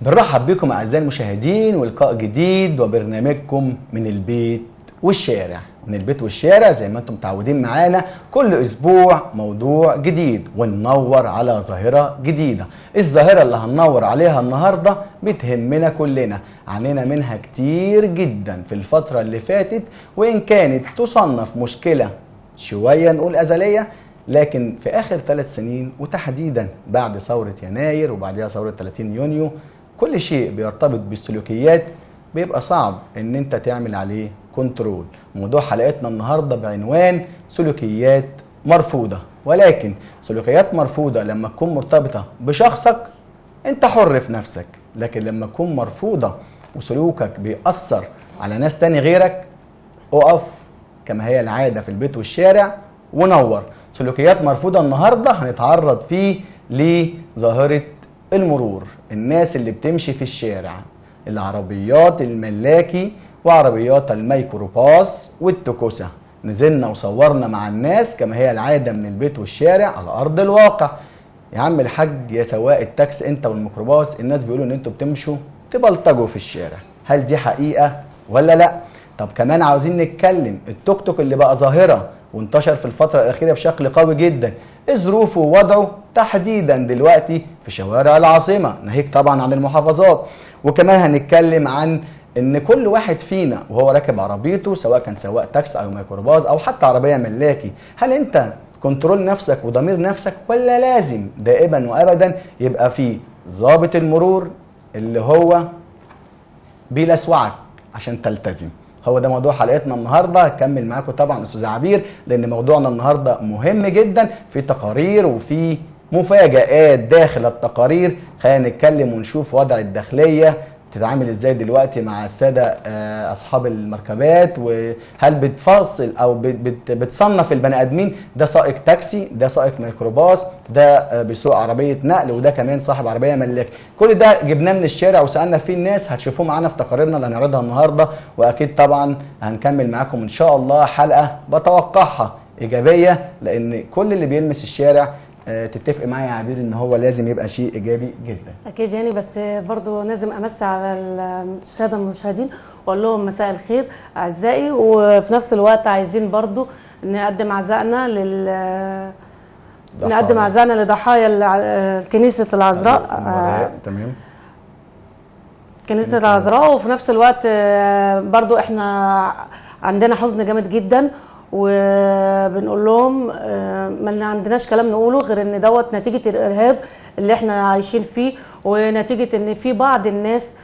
بنرحب بكم أعزائي المشاهدين ولقاء جديد وبرنامجكم من البيت والشارع. من البيت والشارع زي ما انتم متعودين معانا كل أسبوع موضوع جديد وننور على ظاهرة جديدة. الظاهرة اللي هننور عليها النهاردة بتهمنا كلنا، عانينا منها كتير جدا في الفترة اللي فاتت، وإن كانت تصنف مشكلة شوية نقول أزلية، لكن في آخر 3 سنين وتحديدا بعد ثورة يناير وبعدها ثورة 30 يونيو كل شيء بيرتبط بالسلوكيات بيبقى صعب ان انت تعمل عليه كنترول. موضوع حلقتنا النهارده بعنوان سلوكيات مرفوضة. ولكن سلوكيات مرفوضة لما تكون مرتبطة بشخصك انت حر في نفسك، لكن لما تكون مرفوضة وسلوكك بيأثر على ناس تاني غيرك اقف كما هي العادة في البيت والشارع ونور. سلوكيات مرفوضة النهارده هنتعرض فيه لظاهرة المرور، الناس اللي بتمشي في الشارع، العربيات الملاكي وعربيات الميكروباص والتكوسة. نزلنا وصورنا مع الناس كما هي العادة من البيت والشارع على أرض الواقع. يا عم الحاج يا سواق التاكس انت والميكروباص، الناس بيقولوا ان انتوا بتمشوا تبلطجوا في الشارع، هل دي حقيقة ولا لا؟ طب كمان عاوزين نتكلم التوك توك اللي بقى ظاهرة وانتشر في الفترة الأخيرة بشكل قوي جدا، ظروفه ووضعه تحديدا دلوقتي في شوارع العاصمة ناهيك طبعا عن المحافظات. وكمان هنتكلم عن ان كل واحد فينا وهو راكب عربيته سواء كان سواق تاكس او ميكروباص او حتى عربية ملاكي، هل انت كنترول نفسك وضمير نفسك ولا لازم دائما وابدا يبقى في ضابط المرور اللي هو بيلسوعك عشان تلتزم؟ هو ده موضوع حلقتنا النهارده. هكمل معاكم طبعا استاذ عبير لان موضوعنا النهارده مهم جدا، في تقارير وفي مفاجآت داخل التقارير. خلينا نتكلم ونشوف وضع الداخليه بتتعامل ازاي دلوقتي مع الساده اصحاب المركبات، وهل بتفصل او بتصنف البني ادمين، ده سائق تاكسي، ده سائق ميكروباص، ده بيسوق عربيه نقل، وده كمان صاحب عربيه ملاك. كل ده جبناه من الشارع وسالنا فيه الناس، هتشوفوه معانا في تقاريرنا اللي هنعرضها النهارده. واكيد طبعا هنكمل معاكم ان شاء الله حلقه بتوقعها ايجابيه، لان كل اللي بيلمس الشارع تتفق معايا يا عبير ان هو لازم يبقى شيء ايجابي جدا. اكيد يعني، بس برضو لازم امسي على الساده المشاهدين واقول لهم مساء الخير اعزائي، وفي نفس الوقت عايزين برضو نقدم عزائنا نقدم عزائنا لضحايا كنيسه العذراء. تمام، كنيسه العذراء. وفي نفس الوقت برضو احنا عندنا حزن جامد جدا، وبنقول لهم ما عندناش كلام نقوله غير ان دوت نتيجه الارهاب اللي احنا عايشين فيه، ونتيجه ان في بعض الناس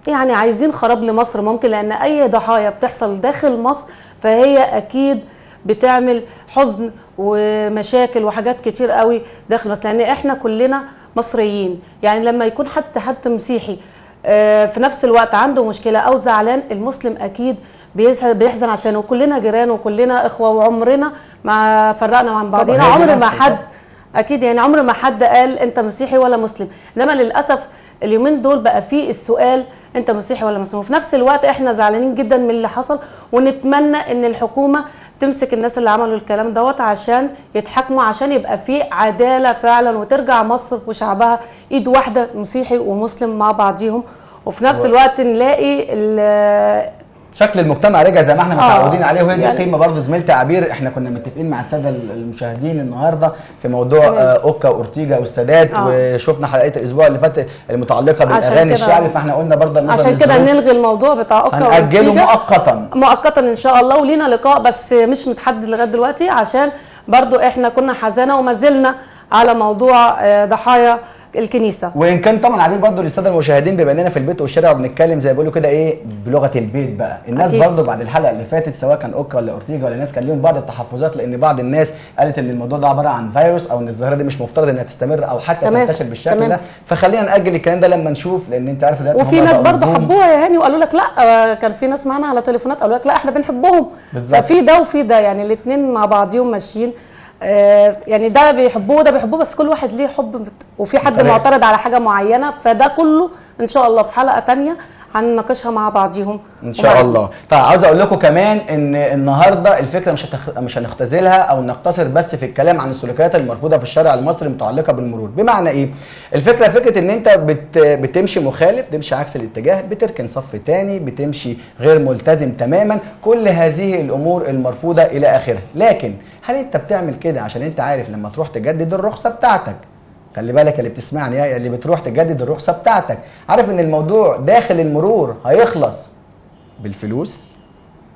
يعني عايزين خراب لمصر ممكن، لان اي ضحايا بتحصل داخل مصر فهي اكيد بتعمل حزن ومشاكل وحاجات كتير قوي داخل مصر، لان احنا كلنا مصريين. يعني لما يكون حد مسيحي في نفس الوقت عنده مشكله او زعلان، المسلم اكيد بيحزن عشانه، كلنا جيران وكلنا اخوه وعمرنا ما فرقنا عن بعضينا. عمر ما حد اكيد يعني عمر ما حد قال انت مسيحي ولا مسلم، انما للاسف اليومين دول بقى فيه السؤال انت مسيحي ولا مسلم. وفي نفس الوقت احنا زعلانين جدا من اللي حصل، ونتمنى ان الحكومه تمسك الناس اللي عملوا الكلام دوت عشان يتحاكموا، عشان يبقى فيه عداله فعلا وترجع مصر وشعبها ايد واحده مسيحي ومسلم مع بعضيهم. وفي نفس الوقت نلاقي شكل المجتمع رجع زي ما احنا متعودين عليه، وهي دي يعني القيمه برضه. زميلتي عبير احنا كنا متفقين مع الساده المشاهدين النهارده في موضوع اوكا واورتيجا والسادات، وشفنا حلقات الاسبوع اللي فات المتعلقه بالاغاني الشعبي، فاحنا قلنا برضه عشان كده نلغي الموضوع بتاع اوكا واورتيجا، هنأجله مؤقتا ان شاء الله، ولينا لقاء بس مش متحدد لغايه دلوقتي، عشان برضه احنا كنا حزانه وما زلنا على موضوع ضحايا الكنيسه. وان كان طبعا عايزين برضه للساده المشاهدين بما اننا في البيت والشارع وبنتكلم زي ما بيقولوا كده ايه بلغه البيت بقى، الناس برضه بعد الحلقه اللي فاتت سواء كان اوكا ولا اورتيجا ولا ناس كان ليهم بعض التحفظات، لان بعض الناس قالت ان الموضوع ده عباره عن فيروس او ان الظاهره دي مش مفترض انها تستمر او حتى تنتشر بالشكل ده، فخلينا ناجل الكلام ده لما نشوف، لان انت عارف دلوقتي وفي ناس برضه حبوها يا هاني وقالوا لك لا، كان في ناس معانا على تليفونات قالوا لك لا احنا بنحبهم. ففي ده وفي ده، يعني الاثنين مع بعضيهم ماشيين. يعني ده بيحبوه وده بيحبوه، بس كل واحد ليه حب، وفي حد معترض على حاجه معينه. فده كله ان شاء الله في حلقه تانية هنناقشها مع بعضيهم ان شاء الله. طيب عاوز اقول لكم كمان ان النهارده الفكره مش هنختزلها او نقتصر بس في الكلام عن السلوكيات المرفوضه في الشارع المصري متعلقه بالمرور. بمعنى ايه؟ الفكره فكره ان انت بتمشي مخالف، تمشي عكس الاتجاه، بتركن صف تاني، بتمشي غير ملتزم تماما، كل هذه الامور المرفوضه الى اخره. لكن هل انت بتعمل كده عشان انت عارف لما تروح تجدد الرخصه بتاعتك، خلي بالك اللي بتسمعني اللي بتروح تجدد الرخصه بتاعتك، عارف ان الموضوع داخل المرور هيخلص بالفلوس؟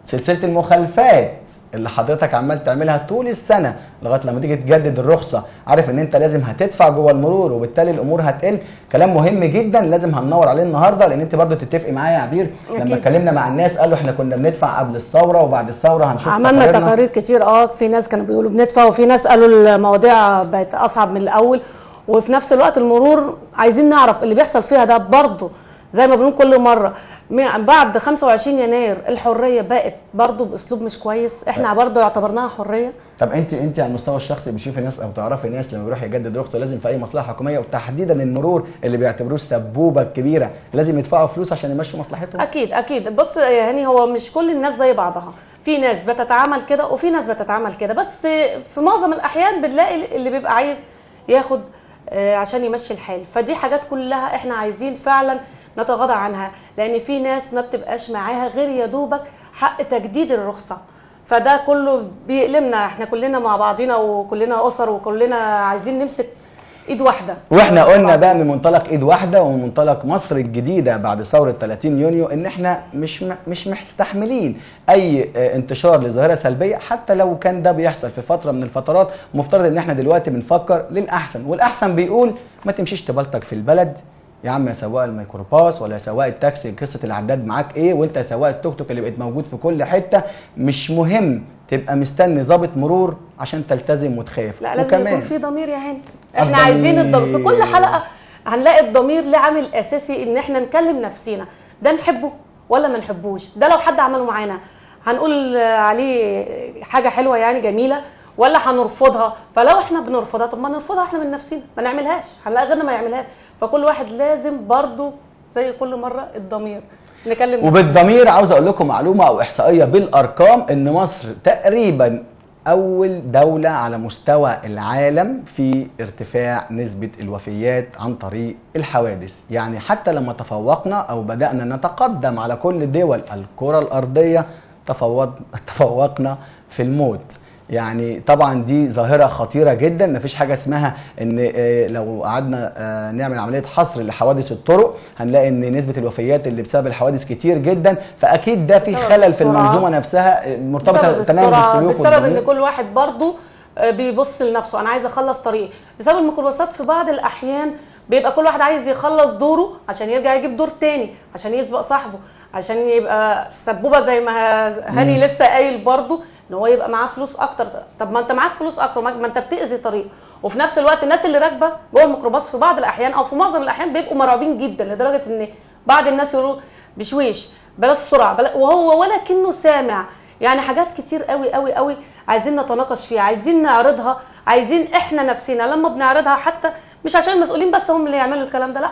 سلسله المخالفات اللي حضرتك عمال تعملها طول السنه لغايه لما تيجي تجدد الرخصه، عارف ان انت لازم هتدفع جوه المرور وبالتالي الامور هتقل. كلام مهم جدا لازم هندور عليه النهارده، لان انت برضو تتفقي معايا يا عبير لما اتكلمنا مع الناس قالوا احنا كنا بندفع قبل الثوره وبعد الثوره هنشوف عملنا تقارير كتير. في ناس كانوا بيقولوا بندفع، وفي ناس قالوا المواضيع بقت اصعب من الاول. وفي نفس الوقت المرور عايزين نعرف اللي بيحصل فيها ده برضه زي ما بنقول كل مره بعد 25 يناير الحريه بقت برضه باسلوب مش كويس، احنا برضه اعتبرناها حريه. طب انت على المستوى الشخصي بتشوفي ناس او تعرفي ناس لما بيروح يجدد رخصه لازم في اي مصلحه حكوميه وتحديدا المرور اللي بيعتبروه السبوبه الكبيره لازم يدفعوا فلوس عشان يمشوا مصلحتهم؟ اكيد. بص يعني هو مش كل الناس زي بعضها، في ناس بتتعامل كده وفي ناس بتتعامل كده، بس في معظم الاحيان بنلاقي اللي بيبقى عايز ياخد عشان يمشي الحال. فدي حاجات كلها احنا عايزين فعلا نتغاضى عنها، لان في ناس ما بتبقاش معاها غير يا دوبك حق تجديد الرخصه. فده كله بيألمنا، احنا كلنا مع بعضينا وكلنا اسر وكلنا عايزين نمسك ايد واحده. واحنا قلنا بقى من منطلق ايد واحده ومن منطلق مصر الجديده بعد ثوره 30 يونيو ان احنا مش مستحملين اي انتشار لظاهره سلبيه، حتى لو كان ده بيحصل في فتره من الفترات. مفترض ان احنا دلوقتي بنفكر للاحسن، والاحسن بيقول ما تمشيش تبلطج في البلد يا عم يا سواق الميكروباص ولا سواق التاكسي، قصه العداد معاك ايه؟ وانت يا سواق التوك توك اللي بقيت موجود في كل حته، مش مهم تبقى مستني ضابط مرور عشان تلتزم وتخاف. لا لازم يكون في ضمير يا هاني. احنا عايزين الضمير في كل حلقه، هنلاقي الضمير له عامل اساسي ان احنا نكلم نفسينا، ده نحبه ولا ما نحبوش، ده لو حد عمله معانا هنقول عليه حاجه حلوه يعني جميله ولا هنرفضها. فلو احنا بنرفضها طب ما نرفضها احنا من نفسنا، ما نعملهاش، هنلاقي غيرنا ما يعملهاش. فكل واحد لازم برضو زي كل مره الضمير نكلم. وبالضمير عاوز اقول لكم معلومه او احصائيه بالارقام ان مصر تقريبا اول دوله على مستوى العالم في ارتفاع نسبه الوفيات عن طريق الحوادث. يعني حتى لما تفوقنا او بدانا نتقدم على كل دول الكره الارضيه تفوقنا في الموت. يعني طبعا دي ظاهره خطيره جدا، مفيش حاجه اسمها ان لو قعدنا نعمل عمليه حصر لحوادث الطرق هنلاقي ان نسبه الوفيات اللي بسبب الحوادث كتير جدا. فاكيد ده في خلل في المنظومه نفسها مرتبطه تماما بالسلوك بسبب ان كل واحد برضو بيبص لنفسه، انا عايز اخلص طريقي. بسبب الميكروباصات في بعض الاحيان بيبقى كل واحد عايز يخلص دوره عشان يرجع يجيب دور تاني، عشان يسبق صاحبه، عشان يبقى سبوبه زي ما هاني لسه قايل برضو ان هو يبقى معاه فلوس اكتر. طب ما انت معاك فلوس اكتر، ما انت بتأذي طريق. وفي نفس الوقت الناس اللي راكبه جوه الميكروباص في بعض الاحيان او في معظم الاحيان بيبقوا مرعوبين جدا لدرجه ان بعض الناس يقولوا بشويش بلاش سرعه وهو ولا كأنه سامع. يعني حاجات كتير قوي قوي قوي عايزين نتناقش فيها، عايزين نعرضها، عايزين احنا نفسنا لما بنعرضها حتى مش عشان المسؤولين بس هم اللي يعملوا الكلام ده، لا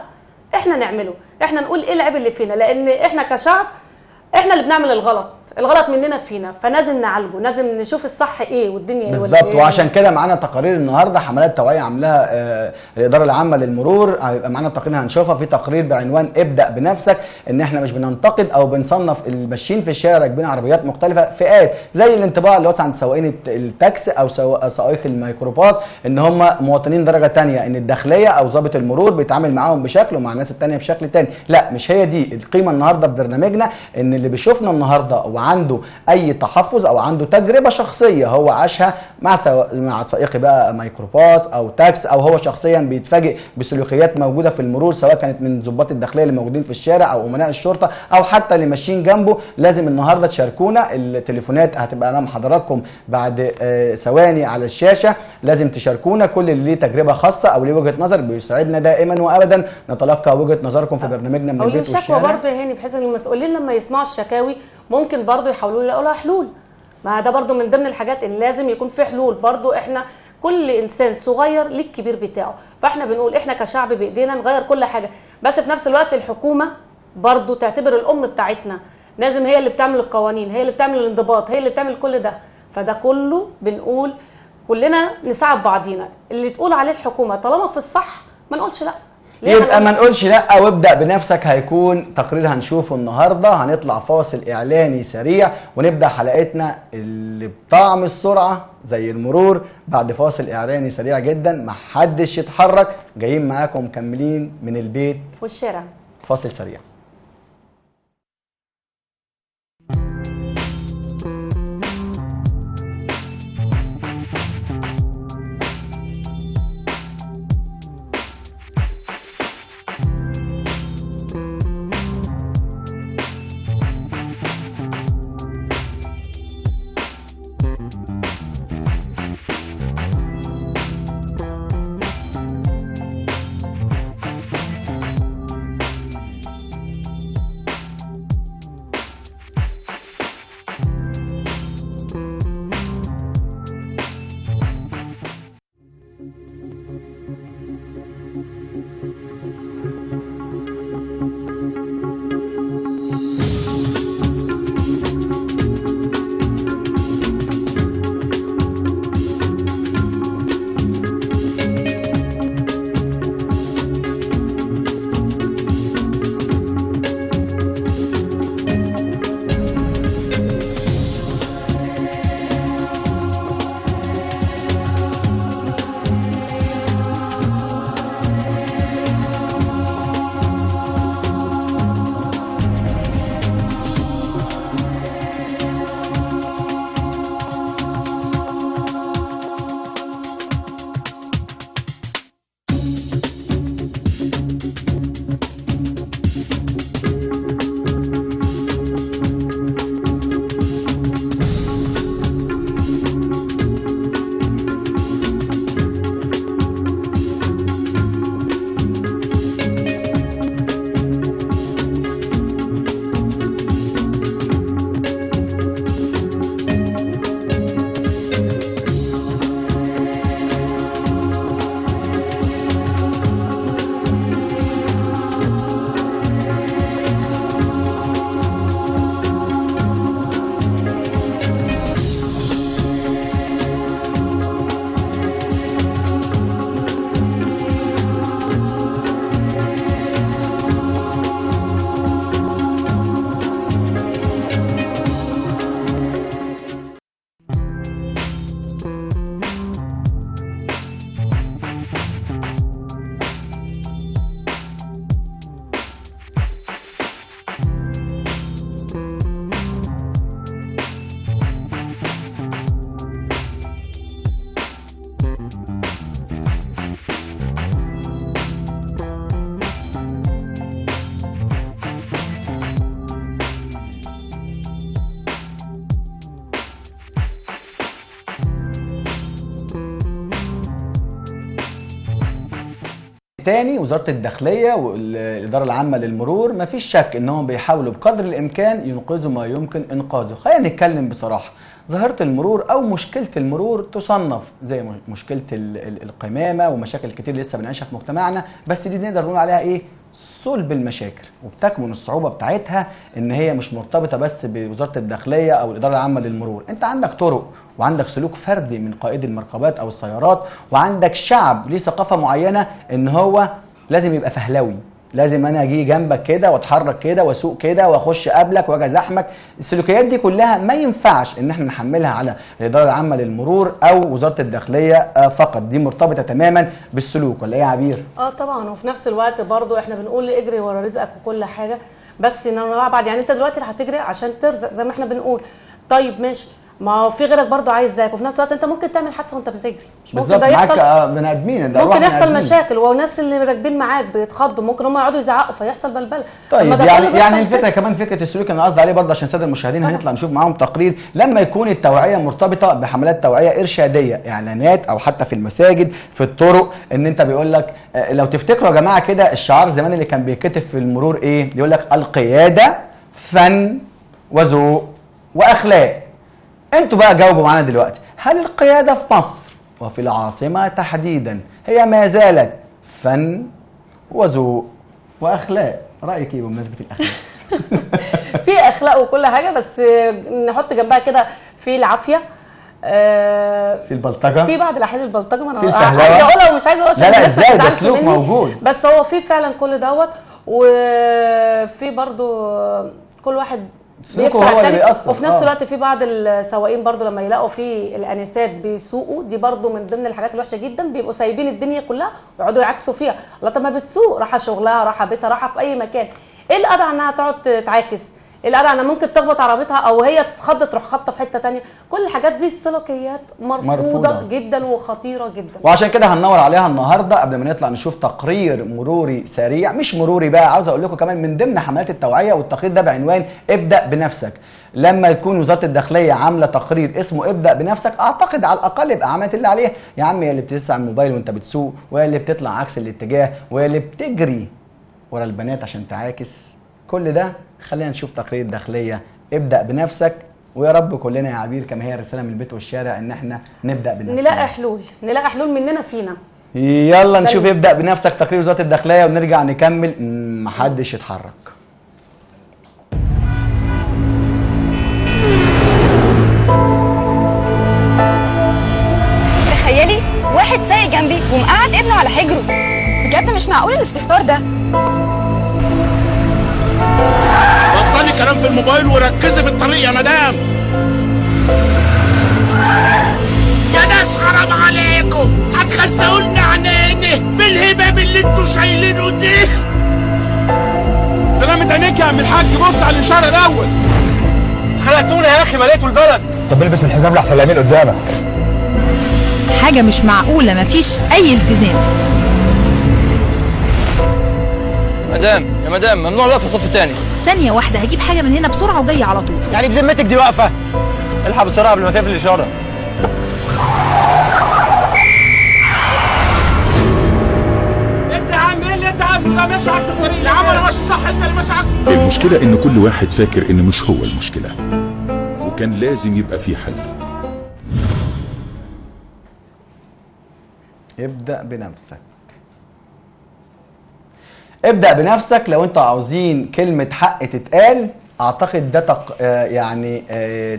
احنا نعمله، احنا نقول ايه العيب اللي فينا، لان احنا كشعب احنا اللي بنعمل الغلط مننا فينا، فلازم نعالجه، لازم نشوف الصح ايه والدنيا ايه بالظبط. وعشان كده معانا تقارير النهارده، حملات توعيه عاملاها الاداره العامه للمرور، هيبقى معانا تقرير هنشوفها في تقرير بعنوان ابدا بنفسك، ان احنا مش بننتقد او بنصنف الماشيين في الشارع راكبين عربيات مختلفه فئات، زي الانطباع اللي وصل عند سواقين التاكسي او سائق الميكروباص ان هم مواطنين درجه ثانيه، ان الداخليه او ضابط المرور بيتعامل معاهم بشكل ومع الناس الثانيه بشكل ثاني. لا مش هي دي القيمه النهارده في برنامجنا، ان اللي بيشوفنا النهارده وعنده اي تحفظ او عنده تجربه شخصيه هو عاشها مع سائق بقى ميكروباص او تاكس، او هو شخصيا بيتفاجئ بسلوكيات موجوده في المرور سواء كانت من ضباط الداخليه اللي موجودين في الشارع او امناء الشرطه او حتى اللي ماشيين جنبه، لازم النهارده تشاركونا. التليفونات هتبقى امام حضراتكم بعد ثواني على الشاشه، لازم تشاركونا كل اللي ليه تجربه خاصه او ليه وجهه نظر. بيسعدنا دائما وابدا نتلقى وجهه نظركم في برنامجنا من البيت والشارع. والشكوى برضه يا هاني، بحيث ان المسؤولين لما يسمعوا الشكاوي ممكن برضو يحاولوا يلاقوا لها حلول. ما ده برضو من ضمن الحاجات اللي لازم يكون في حلول. برضو احنا كل انسان صغير ليه الكبير بتاعه، فاحنا بنقول احنا كشعب بايدينا نغير كل حاجه، بس في نفس الوقت الحكومه برضو تعتبر الام بتاعتنا، لازم هي اللي بتعمل القوانين، هي اللي بتعمل الانضباط، هي اللي بتعمل كل ده. فده كله بنقول كلنا نساعد بعضينا، اللي تقول عليه الحكومه طالما في الصح ما نقولش لا. يبقى ما نقولش لا وابدأ بنفسك. هيكون تقرير هنشوفه النهارده، هنطلع فاصل اعلاني سريع ونبدأ حلقتنا اللي بطعم السرعة زي المرور بعد فاصل اعلاني سريع جدا. محدش يتحرك، جايين معاكم مكملين من البيت والشارع. فاصل سريع. تاني وزارة الداخلية والإدارة العامة للمرور مفيش شك انهم بيحاولوا بقدر الامكان ينقذوا ما يمكن انقاذه. خلينا نتكلم بصراحة، ظاهرة المرور او مشكلة المرور تصنف زي مشكلة القمامة ومشاكل كتير لسه بنعيشها في مجتمعنا، بس دي نقدر نقول عليها ايه؟ صلب المشاكل، وبتكمن الصعوبة بتاعتها ان هي مش مرتبطة بس بوزارة الداخلية او الإدارة العامة للمرور. انت عندك طرق وعندك سلوك فردي من قائد المركبات او السيارات، وعندك شعب ليه ثقافة معينة ان هو لازم يبقى فهلوي، لازم انا اجي جنبك كده واتحرك كده واسوق كده واخش قبلك واجي ازحمك. السلوكيات دي كلها ما ينفعش ان احنا نحملها على الاداره العامه للمرور او وزاره الداخليه فقط، دي مرتبطه تماما بالسلوك، ولا ايه يا عبير؟ طبعا، وفي نفس الوقت برضو احنا بنقول اجري ورا رزقك وكل حاجه، بس انما بعد يعني انت دلوقتي هتجري عشان ترزق زي ما احنا بنقول، طيب ماشي، ما هو في غيرك برضو عايز زيك، وفي نفس الوقت انت ممكن تعمل حادثه وانت بتجري، ممكن ده يحصل، بني ادمين، ده ممكن يحصل مشاكل، والناس اللي راكبين معاك بيتخضوا، ممكن هم يقعدوا يزعقوا فيحصل بلبله. طيب يعني الفكره كمان فكره السلوك انا قصدي عليه برضه عشان الساده المشاهدين هنطلع نشوف معاهم تقرير لما يكون التوعيه مرتبطه بحملات توعيه ارشاديه، اعلانات او حتى في المساجد في الطرق، ان انت بيقول لك لو تفتكروا يا جماعه كده الشعار زمان اللي كان بيتكتب في المرور ايه؟ يقول لك القياده فن وذوق واخلاق. انتوا بقى جاوبوا معانا دلوقتي، هل القيادة في مصر وفي العاصمة تحديدا هي ما زالت فن وذوق وأخلاق؟ رايك ايه بمناسبه الاخلاق؟ في اخلاق وكل حاجه، بس نحط جنبها كده في العافيه، في البلطجه، في بعض الاحيان البلطجه، ما في انا الفهلوه. عايزه اقولها ومش عايزه اقولها لا عشان لا، الناس ما ازاي ده تزعلش سلوك مني. موجود. بس هو في فعلا كل دوت، وفي برضو كل واحد سلوكه بيكسر هو اللي التاني، بيأثر. وفي نفس الوقت في بعض السواقين برضو لما يلاقوا في الانسات بيسوقوا، دي برضو من ضمن الحاجات الوحشه جدا، بيبقوا سايبين الدنيا كلها ويقعدوا يعكسوا فيها. الله، طب ما بتسوق، رايحه شغلها، رايحه بيتها، رايحه في اي مكان، ايه الادعى انها تقعد تعاكس؟ ايه الادعى انها ممكن تخبط عربيتها او هي تتخض تروح خبطه في حته ثانيه؟ كل الحاجات دي سلوكيات مرفوضه جدا وخطيره جدا. وعشان كده هندور عليها النهارده قبل ما نطلع نشوف تقرير مروري سريع، مش مروري بقى، عاوز اقول لكم كمان من ضمن حملات التوعيه، والتقرير ده بعنوان ابدا بنفسك. لما يكون وزاره الداخليه عامله تقرير اسمه ابدا بنفسك، اعتقد على الاقل يبقى عملت اللي عليها. يا عم يا اللي بتسمع الموبايل وانت بتسوق، ويا اللي بتطلع عكس الاتجاه، ويا اللي بتجري ورا البنات عشان تعاكس، كل ده خلينا نشوف تقرير الداخليه ابدا بنفسك. ويا رب كلنا يا عبير كما هي الرساله من البيت والشارع ان احنا نبدا بنفسنا، نلاقي حلول مننا فينا. يلا نشوف ابدا بنفسك تقرير وزاره الداخليه ونرجع نكمل. محدش يتحرك. تخيلي واحد سايق جنبي ومقعد ابنه على حجره، بجد مش معقول الاستهتار ده. بطلي كلام في الموبايل وركزي في الطريق يا مدام. يا ناس حرام عليكم، هتخزقوا لنا عنانه بالهباب اللي انتوا شايلينه دي. سلامة عينيك يا عم الحاج، بص على الاشاره الاول. خلقتونا يا اخي، مليتوا البلد. طب البس الحزام لحسن اليمين قدامك. حاجة مش معقولة، مفيش أي التزام. مدام يا مدام، ممنوع الوقفة في الصف الثاني. ثانية واحدة هجيب حاجة من هنا بسرعة وجاية على طول. يعني بذمتك دي واقفة؟ الحق بسرعة قبل ما تقفل الإشارة. انت يا عم ايه اللي انت عامله ده؟ ماشي عكس الطريق يا عم. انا ماشي صح، انت اللي ماشي عكس الطريق. المشكلة ان كل واحد فاكر ان مش هو المشكلة، وكان لازم يبقى في حل. ابدأ بنفسك. ابدأ بنفسك. لو انتوا عاوزين كلمة حق تتقال، اعتقد ده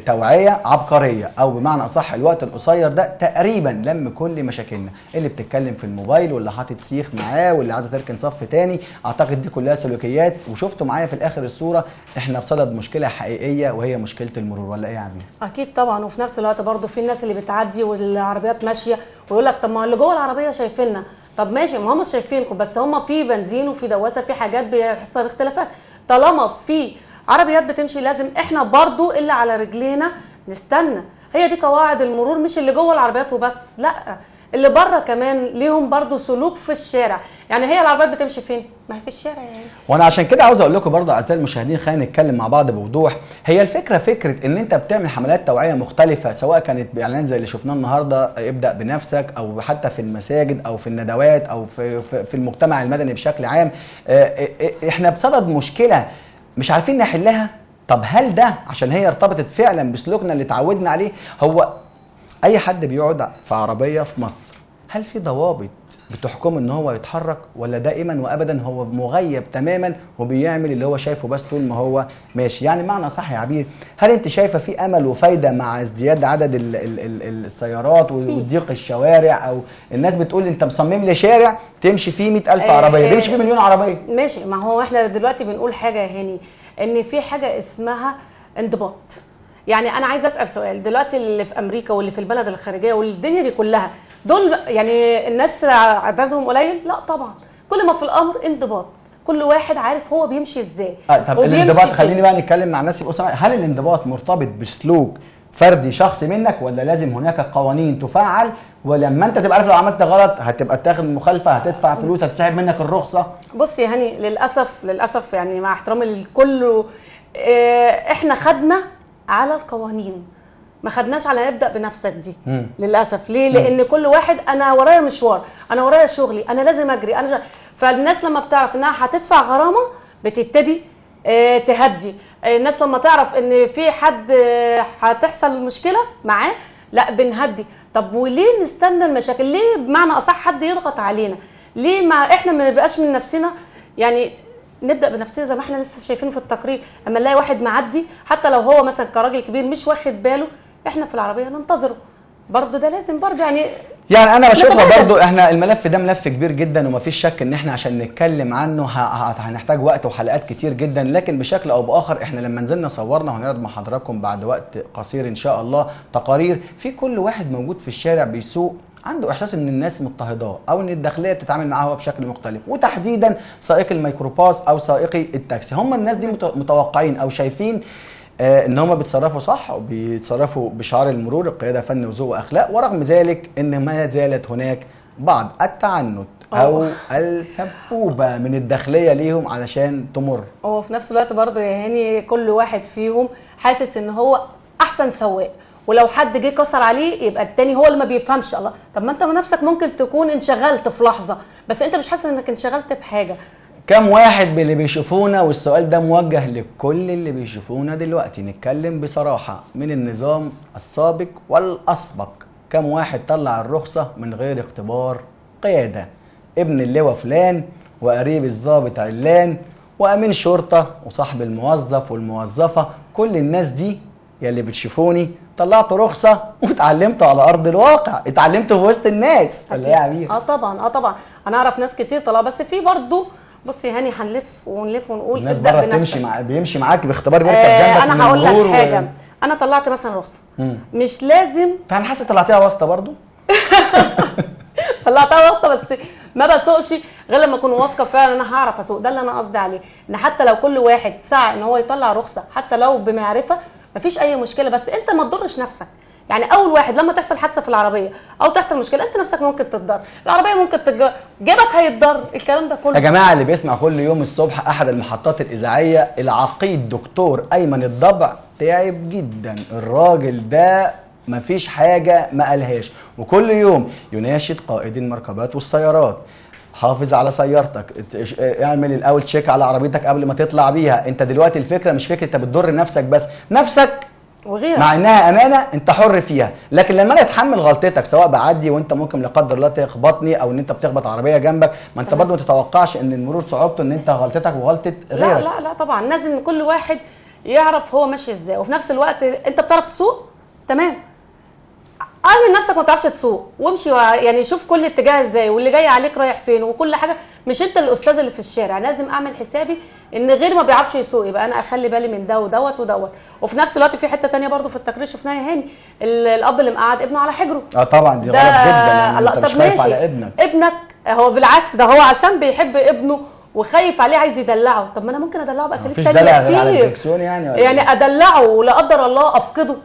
توعية عبقرية، او بمعنى اصح الوقت القصير ده تقريبا لم كل مشاكلنا. اللي بتتكلم في الموبايل، واللي حاطط سيخ معاه، واللي عايزه تركن صف تاني، اعتقد دي كلها سلوكيات. وشفتوا معايا في الاخر الصورة احنا بصدد مشكلة حقيقية، وهي مشكلة المرور، ولا ايه يا عبير؟ اكيد طبعا. وفي نفس الوقت برضو في الناس اللي بتعدي والعربيات ماشيه ويقول لك طب ما اللي جوه العربيه شايفيننا. طب ماشي، ما هم شايفينكم، بس هم في بنزين وفي دواسه، في حاجات بيحصل اختلافات. طالما في عربيات بتمشي لازم احنا برضو اللي على رجلينا نستنى. هي دي قواعد المرور، مش اللي جوه العربيات وبس، لا، اللي بره كمان ليهم برضو سلوك في الشارع. يعني هي العربيات بتمشي فين؟ ما هي في الشارع يعني. وانا عشان كده عاوز اقول لكم برضه اعزائي المشاهدين، خلينا نتكلم مع بعض بوضوح. هي الفكره فكره ان انت بتعمل حملات توعيه مختلفه، سواء كانت باعلان زي اللي شفناه النهارده ابدا بنفسك، او حتى في المساجد، او في الندوات، او في المجتمع المدني بشكل عام. احنا بصدد مشكله مش عارفين نحلها. طب هل ده عشان هي ارتبطت فعلا بسلوكنا اللي اتعودنا عليه؟ هو اي حد بيقعد في عربيه في مصر، هل في ضوابط بتحكم ان هو يتحرك، ولا دائما وابدا هو مغيب تماما وبيعمل اللي هو شايفه بس طول ما هو ماشي؟ يعني معنى صح يا عبير، هل انت شايفه في امل وفايده مع ازدياد عدد السيارات وضيق الشوارع، او الناس بتقول انت مصمم لي شارع تمشي فيه 100,000 عربيه، بيمشي فيه مليون عربيه؟ ماشي، ما هو احنا دلوقتي بنقول حاجه يا هاني، ان في حاجه اسمها انضباط. يعني انا عايزه اسال سؤال دلوقتي، اللي في امريكا واللي في البلد الخارجيه والدنيا دي كلها، دول يعني الناس عددهم قليل؟ لا طبعا. كل ما في الامر انضباط، كل واحد عارف هو بيمشي ازاي. طب الانضباط، خليني بقى نتكلم مع الناس يبقوا سامعين. هل الانضباط مرتبط بسلوك فردي شخصي منك، ولا لازم هناك قوانين تفعل، ولما انت تبقى عارف لو عملت غلط هتبقى تاخد مخالفه، هتدفع فلوس، هتسحب منك الرخصه؟ بص يا هاني، للاسف يعني مع احترامي للكل، احنا خدنا على القوانين، ما خدناش على ابدا بنفسك دي. للاسف. ليه؟ لان كل واحد انا ورايا مشوار، انا ورايا شغلي، انا لازم اجري، فالناس لما بتعرف انها هتدفع غرامه بتبتدي تهدي. الناس لما تعرف ان في حد هتحصل مشكله معاه، لا بنهدي. طب وليه نستنى المشاكل؟ ليه بمعنى اصح حد يضغط علينا؟ ليه ما احنا ما نبقاش من نفسنا؟ يعني نبدا بنفسنا زي ما احنا لسه شايفين في التقرير، لما نلاقي واحد معدي حتى لو هو مثلا كراجل كبير مش واخد باله، احنا في العربيه ننتظره برضه، ده لازم برضه يعني انا بشوفها نتبادل. برضو احنا الملف ده ملف كبير جدا، ومفيش شك ان احنا عشان نتكلم عنه هنحتاج وقت وحلقات كتير جدا، لكن بشكل او باخر احنا لما نزلنا صورنا وهنعرض مع حضراتكم بعد وقت قصير ان شاء الله تقارير في كل واحد موجود في الشارع بيسوق عنده احساس ان الناس مضطهداه او ان الداخليه بتتعامل معاه هو بشكل مختلف، وتحديدا سائقي الميكروباص او سائقي التاكسي. هم الناس دي متوقعين او شايفين ان هم بيتصرفوا صح وبيتصرفوا بشعار المرور القياده فن وذوق واخلاق، ورغم ذلك ان ما زالت هناك بعض التعنت او السبوبه من الداخليه ليهم علشان تمر. وفي نفس الوقت برضه يا هاني كل واحد فيهم حاسس ان هو احسن سواق، ولو حد جه كسر عليه يبقى التاني هو اللي ما بيفهمش. الله، طب ما انت نفسك ممكن تكون انشغلت في لحظه بس انت مش حاسس انك انشغلت بحاجه. كم واحد باللي بيشوفونا، والسؤال ده موجه لكل اللي بيشوفونا دلوقتي، نتكلم بصراحة، من النظام السابق والأسبق كم واحد طلع الرخصة من غير اختبار قيادة؟ ابن اللواء فلان وقريب الضابط علان وأمين شرطة وصاحب الموظف والموظفة، كل الناس دي يلي بتشوفوني طلعت رخصة واتعلمت على أرض الواقع، اتعلمت في وسط الناس. ولا ايه يا عمير؟ طبعا انا اعرف ناس كتير طلعوا، بس في برضه بصي يا هاني هنلف ونلف ونقول الناس ابدأ بره بنفسك. بيمشي معاك باختبار بيركب جنبك من انا هقول المرور لك حاجه، انا طلعت مثلا رخصه مش لازم فانا حاسس طلعتيها واسطه برضو. طلعتها واسطه بس ما بسوقش غير لما اكون واثقه فعلا انا هعرف اسوق. ده اللي انا قصدي عليه، ان حتى لو كل واحد سعى ان هو يطلع رخصه حتى لو بمعرفه مفيش اي مشكله، بس انت ما تضرش نفسك. يعني اول واحد لما تحصل حادثه في العربيه او تحصل مشكله انت نفسك ممكن تتضر، العربيه ممكن جيبك هيتضر، الكلام ده كله. يا جماعه اللي بيسمع كل يوم الصبح احد المحطات الاذاعيه العقيد دكتور ايمن الضبع تعب جدا، الراجل ده مفيش حاجه ما قالهاش، وكل يوم يناشد قائدي المركبات والسيارات، حافظ على سيارتك، اعمل الاول تشيك على عربيتك قبل ما تطلع بيها. انت دلوقتي الفكره مش فكره انت بتضر نفسك بس، نفسك وغيرك مع انها امانه انت حر فيها، لكن لما انا اتحمل غلطتك سواء بعدي وانت ممكن لا قدر الله تخبطني او ان انت بتخبط عربيه جنبك، ما انت برضه ما تتوقعش ان المرور صعوبته ان انت غلطتك وغلطه غيرك. لا طبعا لازم كل واحد يعرف هو ماشي ازاي، وفي نفس الوقت انت بتعرف تسوق تمام، اعمل نفسك ما تعرفش تسوق وامشي، يعني شوف كل اتجاه ازاي واللي جاي عليك رايح فين وكل حاجه، مش انت الاستاذ اللي في الشارع. لازم اعمل حسابي ان غيري ما بيعرفش يسوق يبقى انا اخلي بالي من ده ودوت ودوت. وفي نفس الوقت في حته ثانيه برضو في التقرير شفناها يا هاني، الاب اللي مقعد ابنه على حجره. طبعا دي غلط جدا، يعني انت مش خايف على ابنك هو بالعكس ده هو عشان بيحب ابنه وخايف عليه عايز يدلعه. طب ما انا ممكن ادلعه باساليب ثانيه كتير، يعني ادلعه ولا قدر الله افقده.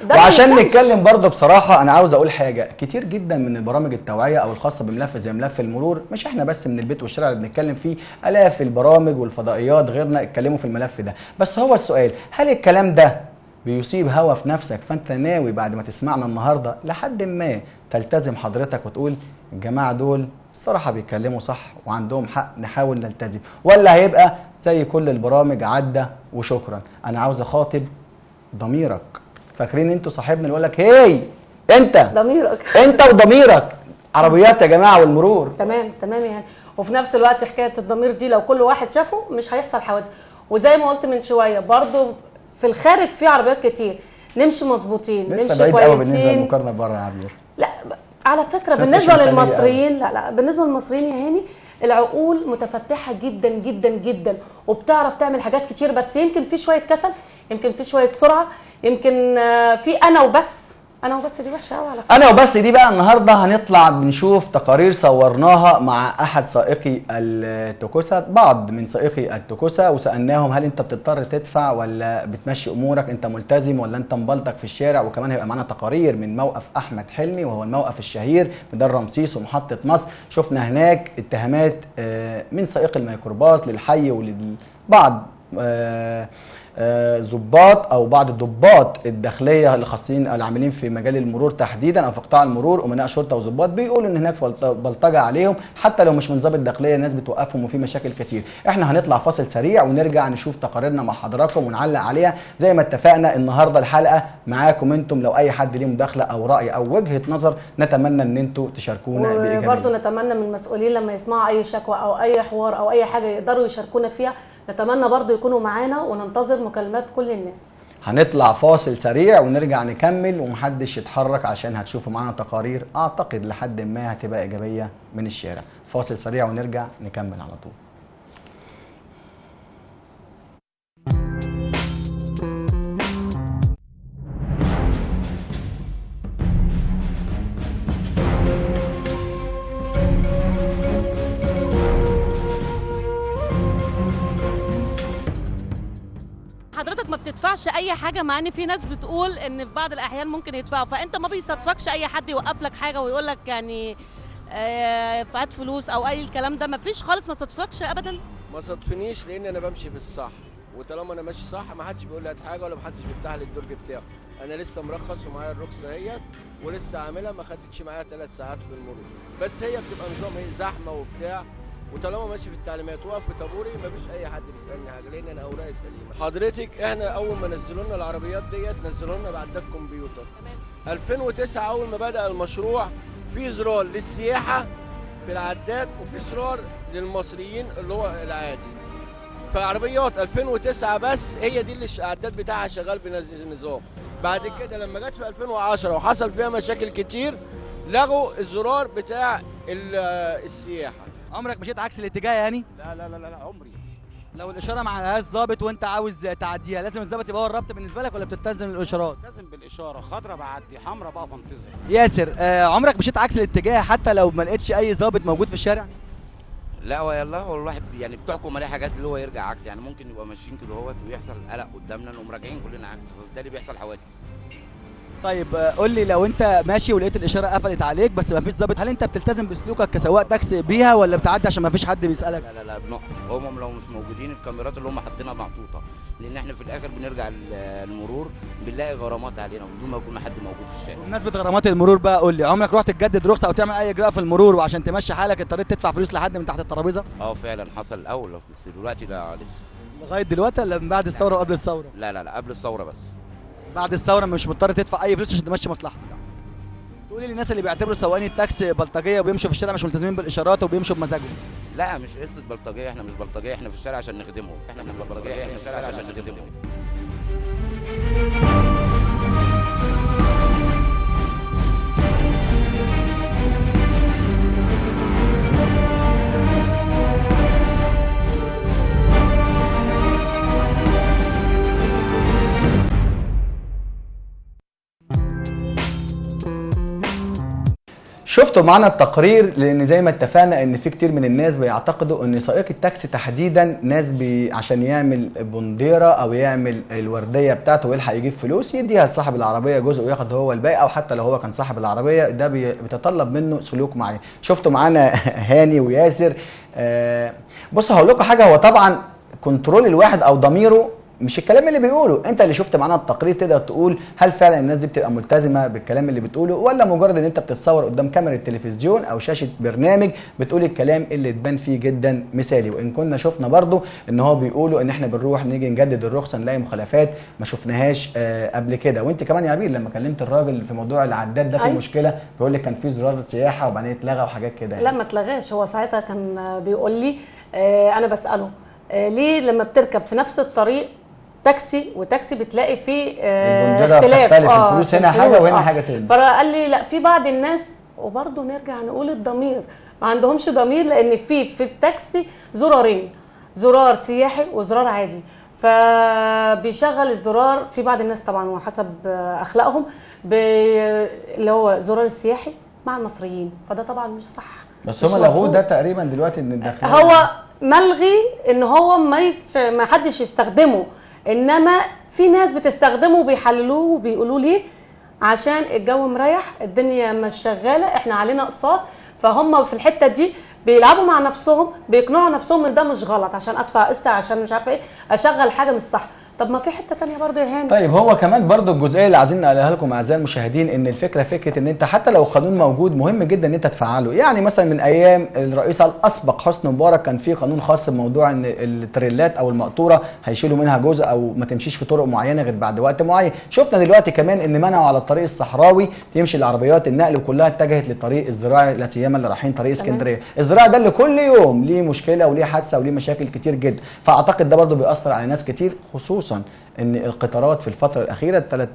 وعشان نتكلم برضه بصراحه انا عاوز اقول حاجه، كتير جدا من البرامج التوعيه او الخاصه بملف زي ملف المرور، مش احنا بس من البيت والشارع اللي بنتكلم فيه، الاف البرامج والفضائيات غيرنا اتكلموا في الملف ده. بس هو السؤال، هل الكلام ده بيصيب هوا في نفسك فانت ناوي بعد ما تسمعنا النهارده لحد ما تلتزم حضرتك وتقول الجماعه دول الصراحه بيتكلموا صح وعندهم حق نحاول نلتزم، ولا هيبقى زي كل البرامج عدى وشكرا؟ انا عاوز اخاطب ضميرك. فاكرين انتوا صاحبنا اللي يقول لك هي انت ضميرك انت وضميرك عربيات يا جماعه والمرور. تمام يعني. وفي نفس الوقت حكايه الضمير دي لو كل واحد شافه مش هيحصل حوادث. وزي ما قلت من شويه برضو في الخارج في عربيات كتير، نمشي مظبوطين نمشي بعيد قوي بالنسبه كويسين. للمقارنه بره يا عبير. لا على فكره بالنسبه للمصريين لا بالنسبه للمصريين يا هاني العقول متفتحه جدا جدا جدا وبتعرف تعمل حاجات كتير، بس يمكن في شويه كسل، يمكن في شويه سرعه، يمكن في انا وبس دي وحشه قوي على فكره. انا وبس دي بقى النهارده هنطلع بنشوف تقارير صورناها مع احد سائقي التوكوسا، بعض من سائقي التوكوسا، وسالناهم هل انت بتضطر تدفع ولا بتمشي امورك، انت ملتزم ولا انت مبلطك في الشارع. وكمان هيبقى معانا تقارير من موقف احمد حلمي وهو الموقف الشهير ميدان رمسيس ومحطه مصر. شفنا هناك اتهامات من سائق الميكروباص للحي ولبعض ضباط او بعض الضباط الداخليه اللي خاصين العاملين في مجال المرور تحديدا او في قطاع المرور، امناء شرطه وضباط، بيقولوا ان هناك بلطجه عليهم، حتى لو مش من ضابط داخليه الناس بتوقفهم وفي مشاكل كتير. احنا هنطلع فاصل سريع ونرجع نشوف تقاريرنا مع حضراتكم ونعلق عليها زي ما اتفقنا. النهارده الحلقه معاكم انتم، لو اي حد ليه مداخله او راي او وجهه نظر نتمنى ان انتم تشاركونا بايجابيه. وبرضه نتمنى من المسؤولين لما يسمعوا اي شكوى او اي حوار او اي حاجه يقدروا يشاركونا فيها، نتمنى برضه يكونوا معانا وننتظر مكالمات كل الناس. هنطلع فاصل سريع ونرجع نكمل ومحدش يتحرك عشان هتشوفوا معانا تقارير اعتقد لحد ما هتبقى ايجابيه من الشارع. فاصل سريع ونرجع نكمل على طول. حضرتك ما بتدفعش اي حاجه، مع ان في ناس بتقول ان في بعض الاحيان ممكن يدفعوا، فانت ما بيصادفكش اي حد يوقف لك حاجه ويقول لك يعني هات فلوس او اي الكلام ده؟ ما فيش خالص، ما صادفكش ابدا؟ ما صادفنيش لان انا بمشي بالصح، وطالما انا ماشي صح ما حدش بيقول لي هات حاجه ولا ما حدش بيفتح لي الدرج بتاعه. انا لسه مرخص ومعايا الرخصه اهيت ولسه عاملها، ما خدتش معايا 3 ساعات في المرور، بس هي بتبقى نظام ايه، زحمه وبتاع، وطالما ماشي في التعليمات واقف في طابوري مفيش اي حد بيسالني حاجه لان انا اوراقي سليمه. حضرتك احنا اول ما نزلوا لنا العربيات ديت نزلوا لنا بعدها الكمبيوتر. 2009 اول ما بدا المشروع في زرار للسياحه في العداد وفي زرار للمصريين اللي هو العادي. فعربيات 2009 بس هي دي اللي العداد بتاعها شغال بنظام. بعد كده لما جت في 2010 وحصل فيها مشاكل كتير لغوا الزرار بتاع السياحه. عمرك مشيت عكس الاتجاه يعني؟ لا لا لا لا عمري. لو الاشاره ما عليهاش ظابط وانت عاوز تعديها لازم الظابط يبقى هو الربط بالنسبه لك ولا بتلتزم الاشارات؟ بلتزم بالاشاره، خضرا بعدي، حمرا بقف انتظر. ياسر، عمرك مشيت عكس الاتجاه حتى لو ما لقيتش اي ظابط موجود في الشارع؟ لا والله هو الواحد يعني بتحكم عليه حاجات اللي هو يرجع عكس، يعني ممكن يبقى ماشيين كده اهوت ويحصل قلق قدامنا نقوم راجعين كلنا عكس، فبالتالي بيحصل حوادث. طيب قول لي، لو انت ماشي ولقيت الاشاره قفلت عليك بس ما فيش ظابط، هل انت بتلتزم بسلوكك كسواق تاكسي بيها ولا بتعدي عشان ما فيش حد بيسالك؟ لا لا لا بنقف، هم لو مش موجودين الكاميرات اللي هم حاطينها محطوطه، لان احنا في الاخر بنرجع المرور بنلاقي غرامات علينا بدون ما يكون حد موجود في الشارع. بمناسبه غرامات المرور بقى، قول لي عمرك رحت تجدد رخصه او تعمل اي اجراء في المرور وعشان تمشي حالك اضطريت تدفع فلوس لحد من تحت الترابيزه؟ فعلا حصل الاول، بس دلوقتي لا لسه. لغايه دلوقتي ولا من بعد الثوره وقبل الثوره؟ لا لا لا قبل الثوره بس. بعد الثوره مش مضطر تدفع اي فلوس عشان تمشي مصلحتك. تقولي للناس اللي بيعتبروا سواقين التاكسي بلطجيه وبيمشوا في الشارع مش ملتزمين بالاشارات وبيمشوا بمزاجهم؟ لا مش قصه بلطجيه، احنا مش بلطجيه، احنا في الشارع عشان نخدمهم، احنا مش بلطجيه، احنا في الشارع عشان نخدمهم. شفتوا معانا التقرير، لان زي ما اتفقنا ان في كتير من الناس بيعتقدوا ان سائق التاكسي تحديدا ناس عشان يعمل بنديره او يعمل الورديه بتاعته ويلحق يجيب فلوس يديها لصاحب العربيه جزء وياخد هو الباقي، او حتى لو هو كان صاحب العربيه ده بيتطلب منه سلوك معين. شفتوا معانا هاني وياسر. بصوا هقول لكم حاجه، هو طبعا كنترول الواحد او ضميره مش الكلام اللي بيقوله، انت اللي شفت معانا التقرير تقدر تقول هل فعلا الناس دي بتبقى ملتزمه بالكلام اللي بتقوله، ولا مجرد ان انت بتتصور قدام كاميرا التلفزيون او شاشه برنامج بتقول الكلام اللي تبان فيه جدا مثالي. وان كنا شفنا برضو ان هو بيقولوا ان احنا بنروح نيجي نجدد الرخصه نلاقي مخالفات ما شفناهاش قبل كده. وانت كمان يا عبير لما كلمت الراجل في موضوع العداد ده في مشكله بيقول لك كان في زرار سياحه وبعدين اتلغى وحاجات كده. لا ما اتلغاش، هو ساعتها كان بيقول لي انا بساله ليه لما بتركب في نفس الطريق تاكسي وتاكسي بتلاقي فيه اختلاف الفلوس هنا حاجه وهنا حاجه ثانيه. فقال لي لا في بعض الناس، وبرضه نرجع نقول الضمير، ما عندهمش ضمير، لان في التاكسي زرارين، زرار سياحي وزرار عادي، فبيشغل الزرار في بعض الناس طبعا وحسب اخلاقهم اللي هو زرار السياحي مع المصريين، فده طبعا مش صح. بس هم لغوه ده تقريبا دلوقتي ان الداخليه هو ملغي ان هو ما حدش يستخدمه، انما في ناس بتستخدمه وبيحللوه وبيقولوا ليه عشان الجو مريح، الدنيا مش شغاله، احنا علينا اقساط، فهم في الحته دي بيلعبوا مع نفسهم، بيقنعوا نفسهم ان ده مش غلط عشان ادفع قسط، عشان مش عارفه ايه، اشغل حاجه مش صح. طب ما في حته ثانيه برضه يا هاني. طيب هو كمان برضو الجزئيه اللي عايزين نقولها لكم اعزائي المشاهدين، ان الفكره فكره ان انت حتى لو القانون موجود مهم جدا ان انت تفعله. يعني مثلا من ايام الرئيس الاسبق حسني مبارك كان في قانون خاص بموضوع ان التريلات او المقطوره هيشيلوا منها جزء او ما تمشيش في طرق معينه غير بعد وقت معين. شفنا دلوقتي كمان ان منعوا على الطريق الصحراوي تمشي العربيات النقل وكلها اتجهت للطريق الزراعي، لا سيما اللي رايحين طريق اسكندريه. الزراعي ده اللي كل يوم ليه مشكله وليه حادثه وليه مشاكل كتير جدا، فاعتقد ده برضو بيأثر على ناس كتير، خصوصا ان القطارات في الفتره الاخيره الثلاث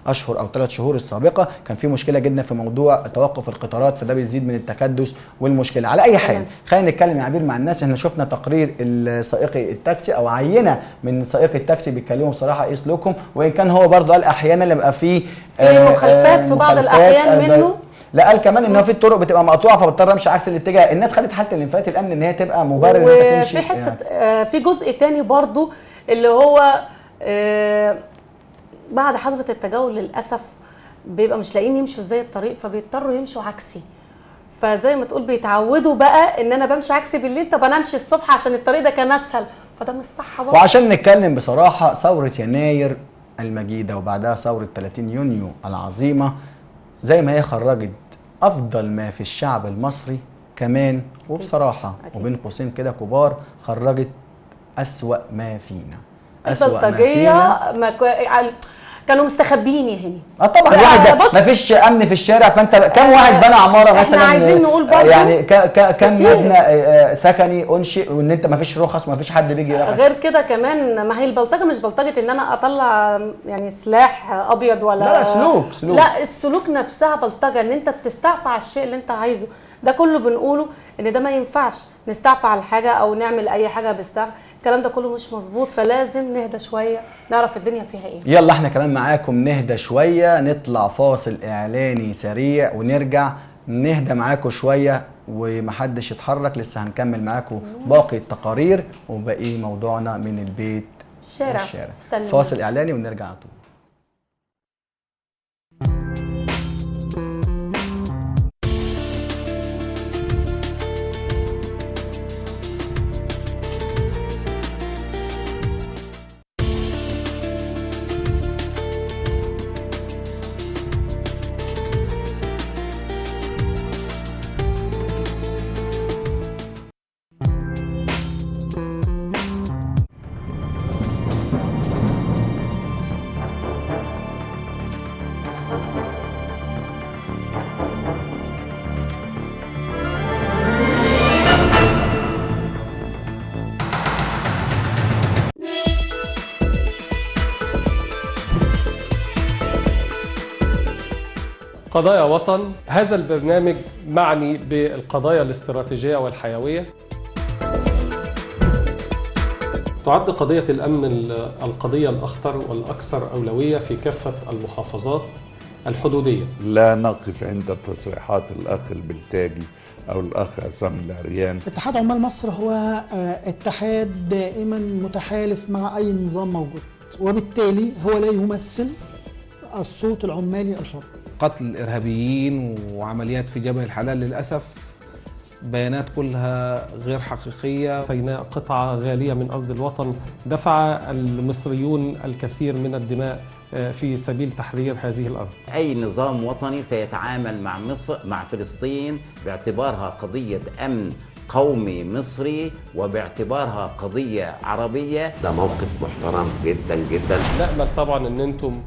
اشهر او 3 شهور السابقه كان في مشكله جدا في موضوع توقف القطارات، فده بيزيد من التكدس والمشكله. على اي حال خلينا نتكلم يا عبير مع الناس. احنا شفنا تقرير سائقي التاكسي او عينه من سائقي التاكسي بيتكلموا بصراحه ايه سلوكهم، وان كان هو برضه قال احيانا اللي بيبقى فيه مخالفات في بعض الاحيان منه. لا قال كمان ان هو في الطرق بتبقى مقطوعه فبضطر امشي عكس الاتجاه. الناس خدت حاله الانفلات الامن ان هي تبقى مبرر ان انت تمشي. وفي حته في جزء تاني برضه اللي هو بعد حظر التجول للاسف بيبقى مش لاقيين يمشوا ازاي الطريق، فبيضطروا يمشوا عكسي. فزي ما تقول بيتعودوا بقى ان انا بمشي عكسي بالليل، طب انا امشي الصبح عشان الطريق ده كان اسهل، فده مش صح برضه. وعشان نتكلم بصراحه، ثوره يناير المجيده وبعدها ثوره 30 يونيو العظيمه زي ما هي خرجت افضل ما في الشعب المصري كمان، وبصراحه وبين قوسين كده كبار خرجت اسوأ ما فينا. البلطجيه كانوا مستخبيين يا هاني. طبعا الواحد ما فيش امن في الشارع، فانت كم واحد بنى عماره مثلا؟ احنا عايزين نقول برضه يعني كم مبنى سكني انشئ وان انت ما فيش رخص وما فيش حد بيجي غير كده كمان. ما هي البلطجه مش بلطجه ان انا اطلع يعني سلاح ابيض ولا لا سلوك لا، السلوك نفسها بلطجه، ان انت تستعفى على الشيء اللي انت عايزه. ده كله بنقوله ان ده ما ينفعش نستعفى على الحاجه او نعمل اي حاجه باستعفاء، الكلام ده كله مش مظبوط. فلازم نهدى شويه نعرف الدنيا فيها ايه. يلا احنا كمان معاكم نهدى شويه، نطلع فاصل اعلاني سريع ونرجع نهدى معاكم شويه ومحدش يتحرك. لسه هنكمل معاكم باقي التقارير وباقي موضوعنا من البيت الشارع. فاصل اعلاني ونرجع على طول. قضايا وطن، هذا البرنامج معني بالقضايا الاستراتيجية والحيوية. تعد قضية الأمن القضية الأخطر والأكثر أولوية في كافة المحافظات الحدودية. لا نقف عند تصريحات الأخ البلتاجي أو الأخ عصام العريان. اتحاد عمال مصر هو اتحاد دائما متحالف مع أي نظام موجود، وبالتالي هو لا يمثل الصوت العمالي الحر. قتل الإرهابيين وعمليات في جبل الحلال للأسف بيانات كلها غير حقيقية. سيناء قطعة غالية من أرض الوطن، دفع المصريون الكثير من الدماء في سبيل تحرير هذه الأرض. أي نظام وطني سيتعامل مع مصر مع فلسطين باعتبارها قضية أمن قومي مصري وباعتبارها قضية عربية. ده موقف محترم جدا جدا. نأمل طبعا أن أنتم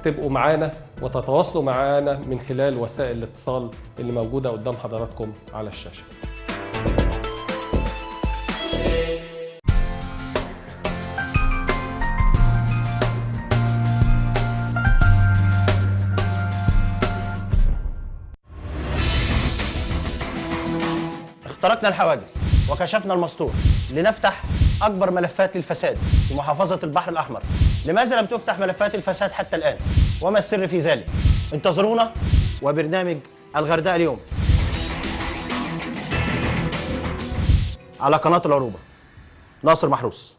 تبقوا معانا وتتواصلوا معانا من خلال وسائل الاتصال اللي موجودة قدام حضراتكم على الشاشة. اخترقنا الحواجز وكشفنا المستور لنفتح أكبر ملفات للفساد في محافظة البحر الأحمر. لماذا لم تفتح ملفات الفساد حتى الآن؟ وما السر في ذلك؟ انتظرونا وبرنامج الغردقة اليوم على قناة العروبة. ناصر محروس.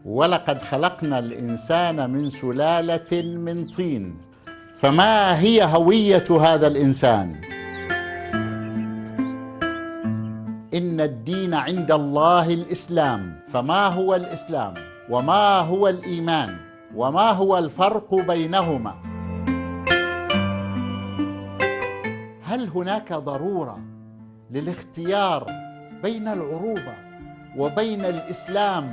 ولقد خلقنا الإنسان من سلالة من طين فما هي هوية هذا الإنسان؟ إن الدين عند الله الإسلام. فما هو الإسلام؟ وما هو الإيمان؟ وما هو الفرق بينهما؟ هل هناك ضرورة للاختيار بين العروبة وبين الإسلام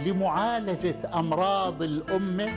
لمعالجة أمراض الأمة؟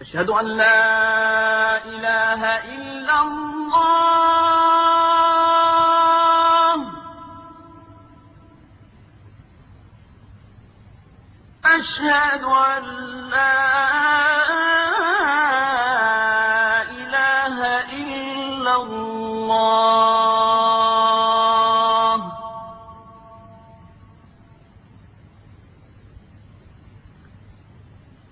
أشهد أن لا إله إلا الله. أشهد أن لا إله إلا الله.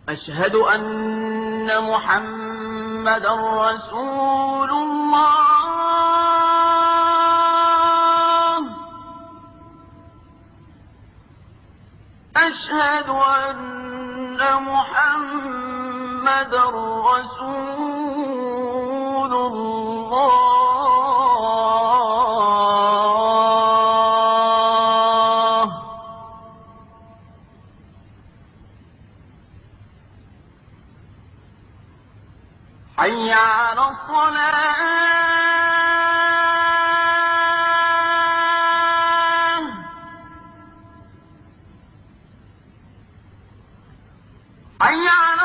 أشهد أن محمدًا رسول الله. أشهد أن محمدًا رسول الله. حي على الصلاة. حي على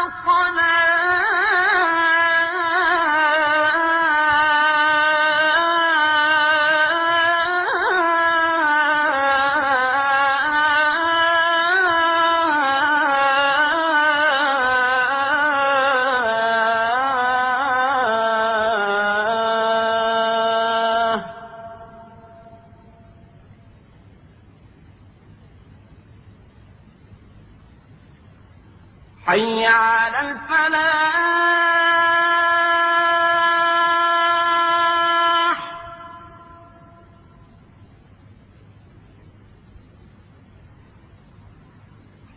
حي على الفلاح.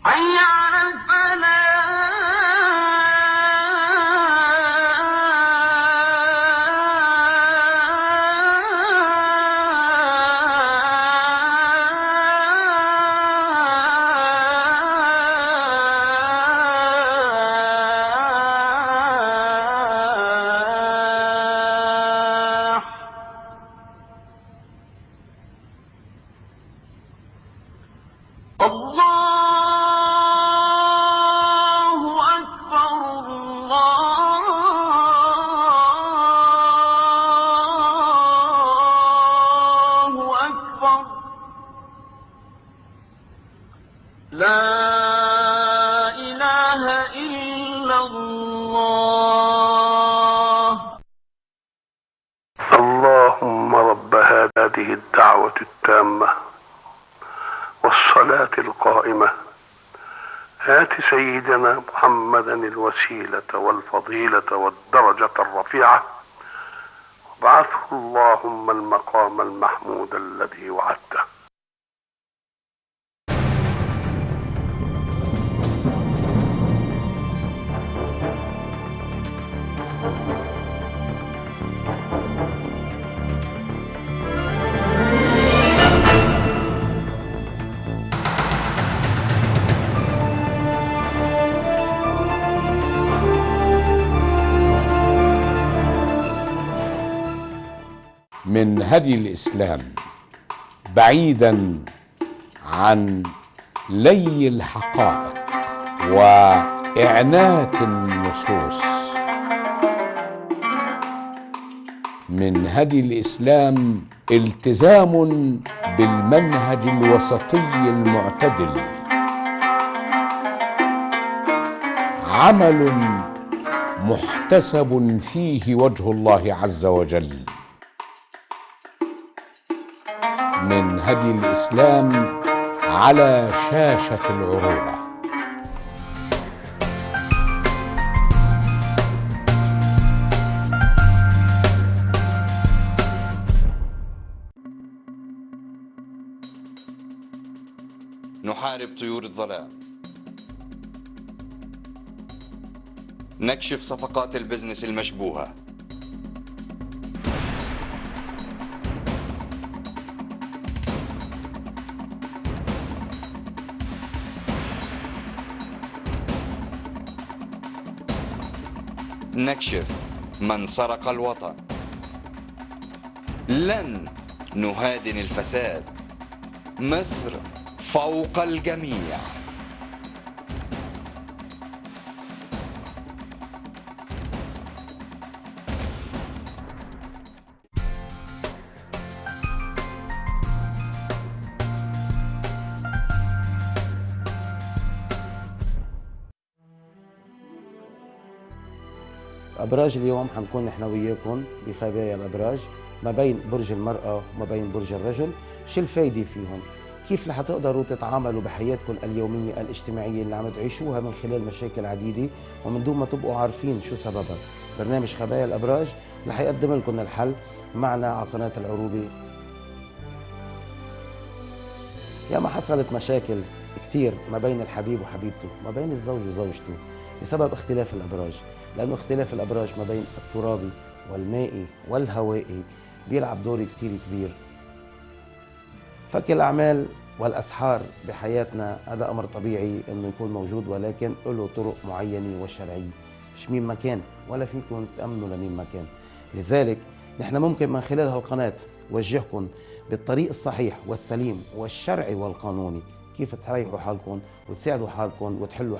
حي على الله أكبر. الله أكبر. لا إله إلا الله. اللهم رب هذه الدعوة التامة والصلاة القائمة آت سيدنا محمدا الوسيلة والفضيلة والدرجة الرفيعة وابعثه اللهم المقام المحمود الذي وعدته. من هدي الإسلام بعيدا عن لي الحقائق وإعنات النصوص، من هدي الإسلام التزام بالمنهج الوسطي المعتدل، عمل محتسب فيه وجه الله عز وجل. من هدي الإسلام على شاشة العروضة. نحارب طيور الظلام، نكشف صفقات البزنس المشبوهة، نكشف من سرق الوطن، لن نهادن الفساد، مصر فوق الجميع. أبراج اليوم حنكون نحن وياكم بخبايا الأبراج ما بين برج المرأة وما بين برج الرجل. شو الفايدة فيهم؟ كيف رح تقدروا تتعاملوا بحياتكم اليومية الاجتماعية اللي عم تعيشوها من خلال مشاكل عديدة ومن دون ما تبقوا عارفين شو سببها. برنامج خبايا الأبراج رح يقدم لكم الحل معنا على قناة العروبة. ياما حصلت مشاكل كتير ما بين الحبيب وحبيبته، ما بين الزوج وزوجته بسبب اختلاف الأبراج، لأنه اختلاف الأبراج ما بين الترابي والمائي والهوائي بيلعب دور كتير كبير. فك الأعمال والأسحار بحياتنا هذا أمر طبيعي إنه يكون موجود، ولكن له طرق معينة وشرعية، مش مين مكان ولا فيكم تأمنوا لمين مكان. لذلك نحن ممكن من خلال هالقناة وجهكم بالطريق الصحيح والسليم والشرعي والقانوني كيف تريحوا حالكم وتساعدوا حالكم وتحلوا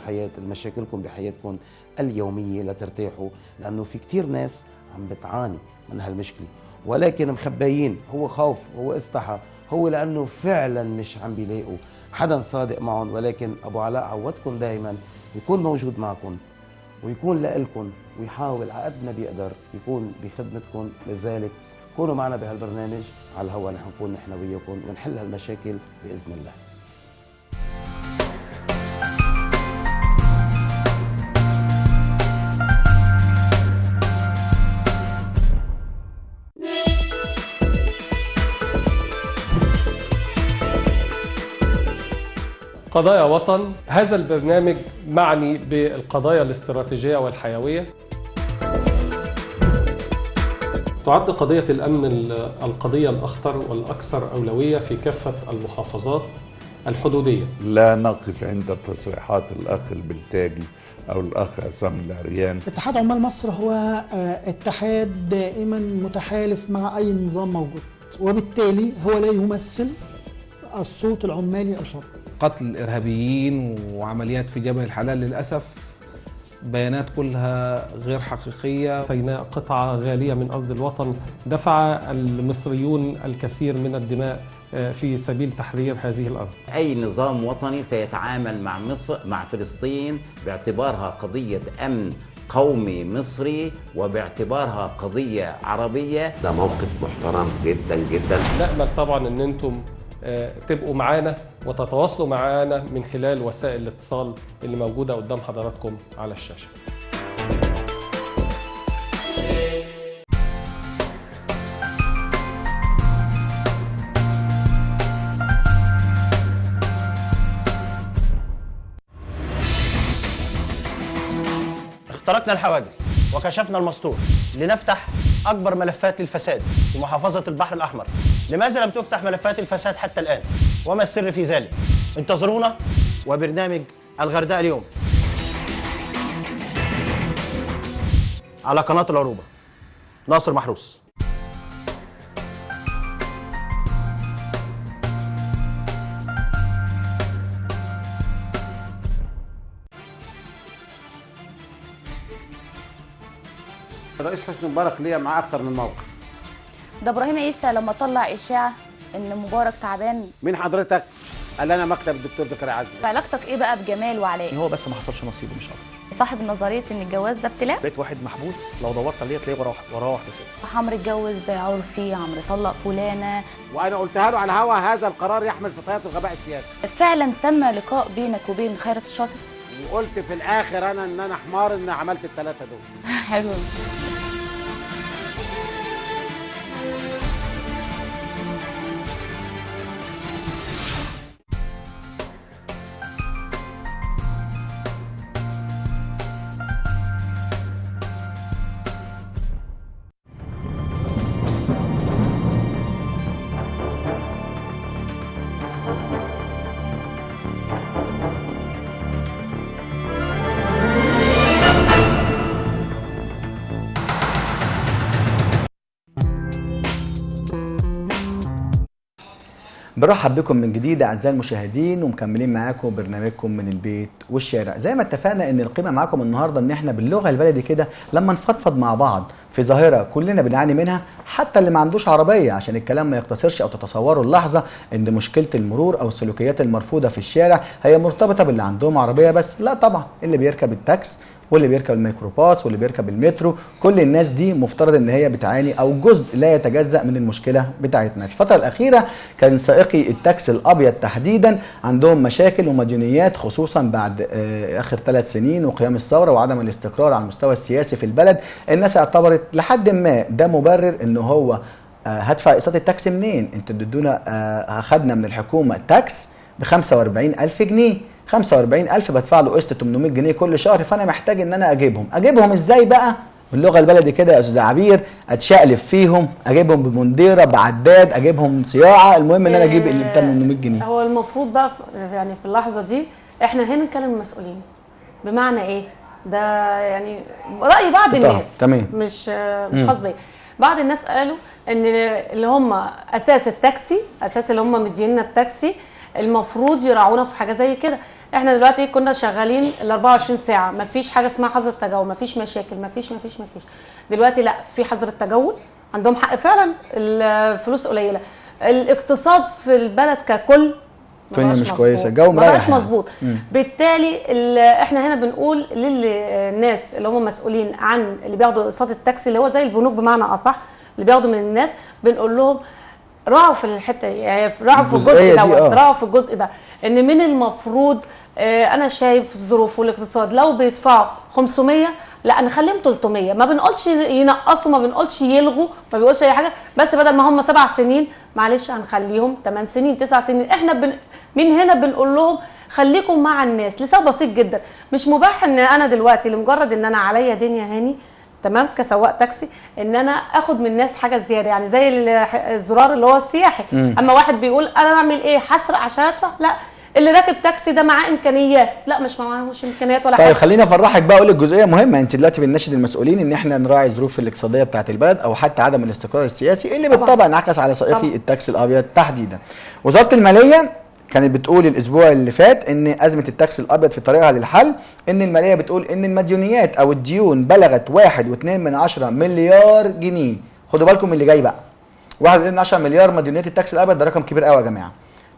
مشاكلكم بحياتكم اليومية لترتاحوا، لأنه في كتير ناس عم بتعاني من هالمشكلة ولكن مخبيين. هو خوف، هو استحى، هو لأنه فعلا مش عم بيلاقوا حدا صادق معهم. ولكن أبو علاء عودكم دائما يكون موجود معكم ويكون لإلكم ويحاول على قد ما بيقدر يكون بخدمتكم. لذلك كونوا معنا بهالبرنامج على الهواء، رح نكون نحن وياكم ونحل هالمشاكل بإذن الله. قضايا وطن، هذا البرنامج معني بالقضايا الاستراتيجية والحيوية. تعد قضية الأمن القضية الأخطر والأكثر أولوية في كافة المحافظات الحدودية. لا نقف عند تصريحات الأخ البلتاجي أو الأخ عصام العريان. اتحاد عمال مصر هو اتحاد دائما متحالف مع أي نظام موجود، وبالتالي هو لا يمثل الصوت العمالي الحر. قتل الإرهابيين وعمليات في جبل الحلال للأسف بيانات كلها غير حقيقية. سيناء قطعة غالية من أرض الوطن، دفع المصريون الكثير من الدماء في سبيل تحرير هذه الأرض. أي نظام وطني سيتعامل مع مصر مع فلسطين باعتبارها قضية أمن قومي مصري وباعتبارها قضية عربية. ده موقف محترم جدا جدا. نأمل طبعا أن أنتم تبقوا معانا وتتواصلوا معانا من خلال وسائل الاتصال اللي موجودة قدام حضراتكم على الشاشة. اخترقنا الحواجز وكشفنا المستور لنفتح أكبر ملفات للفساد في محافظة البحر الأحمر. لماذا لم تفتح ملفات الفساد حتى الآن؟ وما السر في ذلك؟ انتظرونا وبرنامج الغردقة اليوم على قناة العروبة. ناصر محروس. الرئيس حسني مبارك ليا معاه اكثر من موقف. ده ابراهيم عيسى لما طلع اشاعه ان مبارك تعبان. مين حضرتك؟ قال انا مكتب الدكتور زكريا عزمي. علاقتك ايه بقى بجمال وعلاء؟ هو بس ما حصلش نصيبه مش اكتر. صاحب نظريه ان الجواز ده ابتلاء. بقيت واحد محبوس لو دورت عليه تلاقيه وراه واحده ست. عمرو اتجوز عرفي، عمرو طلق فلانه. وانا قلتها له على الهوا هذا القرار يحمل في طيات الغباء السياسي. فعلا تم لقاء بينك وبين خيرت الشاطر؟ وقلت في الاخر ان انا حمار ان عملت الثلاثه دول. حلو. برحب بكم من جديد اعزائي المشاهدين ومكملين معاكم برنامجكم من البيت والشارع. زي ما اتفقنا ان القيمه معاكم النهارده ان احنا باللغه البلدي كده لما نفضفض مع بعض في ظاهره كلنا بنعاني منها، حتى اللي ما عندوش عربيه، عشان الكلام ما يقتصرش او تتصوروا اللحظه ان مشكله المرور او السلوكيات المرفوضه في الشارع هي مرتبطه باللي عندهم عربيه بس. لا طبعا، اللي بيركب التاكس واللي بيركب الميكروباص واللي بيركب المترو، كل الناس دي مفترض ان هي بتعاني او جزء لا يتجزأ من المشكله بتاعتنا. الفتره الاخيره كان سائقي التاكسي الابيض تحديدا عندهم مشاكل ومديونيات، خصوصا بعد اخر 3 سنين وقيام الثوره وعدم الاستقرار على المستوى السياسي في البلد. الناس اعتبرت لحد ما ده مبرر ان هو هدفع اقساط التاكسي منين؟ انتوا ادونا اخدنا من الحكومه تاكس ب 45,000 جنيه، 45,000 بدفع له قسط 800 جنيه كل شهر، فانا محتاج ان انا اجيبهم ازاي بقى؟ باللغه البلدي كده يا استاذ عبير، اتشقلب فيهم، اجيبهم بمنديره بعداد، اجيبهم صياعه، المهم ان انا اجيب اللي ب 800 جنيه. هو المفروض بقى يعني في اللحظه دي احنا هنا نكلم المسؤولين. بمعنى ايه؟ ده يعني راي بعض الناس، تمام، مش خاص بيا. بعض الناس قالوا ان اللي هم اساس التاكسي، اساس اللي هم مدينا التاكسي، المفروض يراعونا في حاجه زي كده. احنا دلوقتي كنا شغالين ال 24 ساعه، مفيش حاجه اسمها حظر التجول، مفيش مشاكل، مفيش. دلوقتي لا، في حظر التجول، عندهم حق فعلا، الفلوس قليله، الاقتصاد في البلد ككل الدنيا مش كويسه، الجو مريح، مبقاش مظبوط. بالتالي احنا هنا بنقول للناس اللي هم مسؤولين عن اللي بياخدوا اقساط التاكسي، اللي هو زي البنوك بمعنى اصح، اللي بياخدوا من الناس، بنقول لهم راعوا في الحته، يعني راعوا في الجزء دوت، راعوا في الجزء ده، ان من المفروض انا شايف الظروف والاقتصاد لو بيدفعوا 500 لا نخليهم 300، ما بنقولش ينقصوا، ما بنقولش يلغوا، ما بيقولش اي حاجه، بس بدل ما هم 7 سنين معلش هنخليهم 8 سنين 9 سنين. احنا من هنا بنقول لهم خليكم مع الناس لسبب بسيط جدا. مش مباح ان انا دلوقتي لمجرد ان انا عليا دنيا هاني تمام كسواق تاكسي ان انا اخد من الناس حاجه زياده، يعني زي الزرار اللي هو السياحي. اما واحد بيقول انا اعمل ايه، هسرق عشان ادفع؟ لا، اللي راكب تاكسي ده معاه امكانيات، لا مش معاهوش امكانيات ولا حاجه. طيب خليني افرحك بقى، اقول لك جزئيه مهمه. انت دلوقتي بنناشد المسؤولين ان احنا نراعي الظروف الاقتصاديه بتاعه البلد او حتى عدم الاستقرار السياسي اللي بالطبع انعكس على سائقي التاكسي الابيض تحديدا. وزاره الماليه كانت بتقول الاسبوع اللي فات ان ازمه التاكسي الابيض في طريقها للحل، ان الماليه بتقول ان المديونيات او الديون بلغت 1.2 مليار جنيه. خدوا بالكم من اللي جاي بقى، 1.2 مليار مديونيات التاكسي الابيض، ده رقم كبير قوي يا جماعه.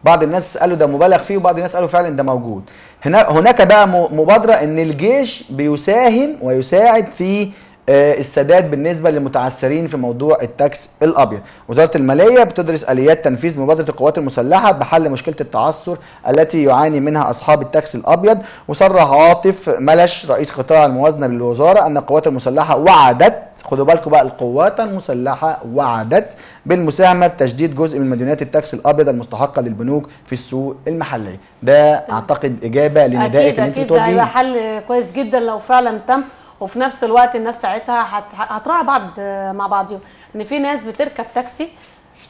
بعض الناس قالوا ده مبالغ فيه وبعض الناس قالوا فعلا ده موجود. هناك بقى مبادره ان الجيش بيساهم ويساعد في السداد بالنسبه للمتعثرين في موضوع التاكس الابيض. وزاره الماليه بتدرس اليات تنفيذ مبادره القوات المسلحه بحل مشكله التعثر التي يعاني منها اصحاب التاكس الابيض. وصرح عاطف ملش رئيس قطاع الموازنه بالوزاره ان القوات المسلحه وعدت، خدوا بالكم بقى، القوات المسلحه وعدت بالمساهمه بتجديد جزء من مديونيات التاكس الابيض المستحقه للبنوك في السوق المحليه. ده اعتقد اجابه لندائك اللي انت بتوجهيه. اكيد ده حل كويس جدا لو فعلا تم، وفي نفس الوقت الناس ساعتها هتراعي بعض مع بعضهم. ان في ناس بتركب تاكسي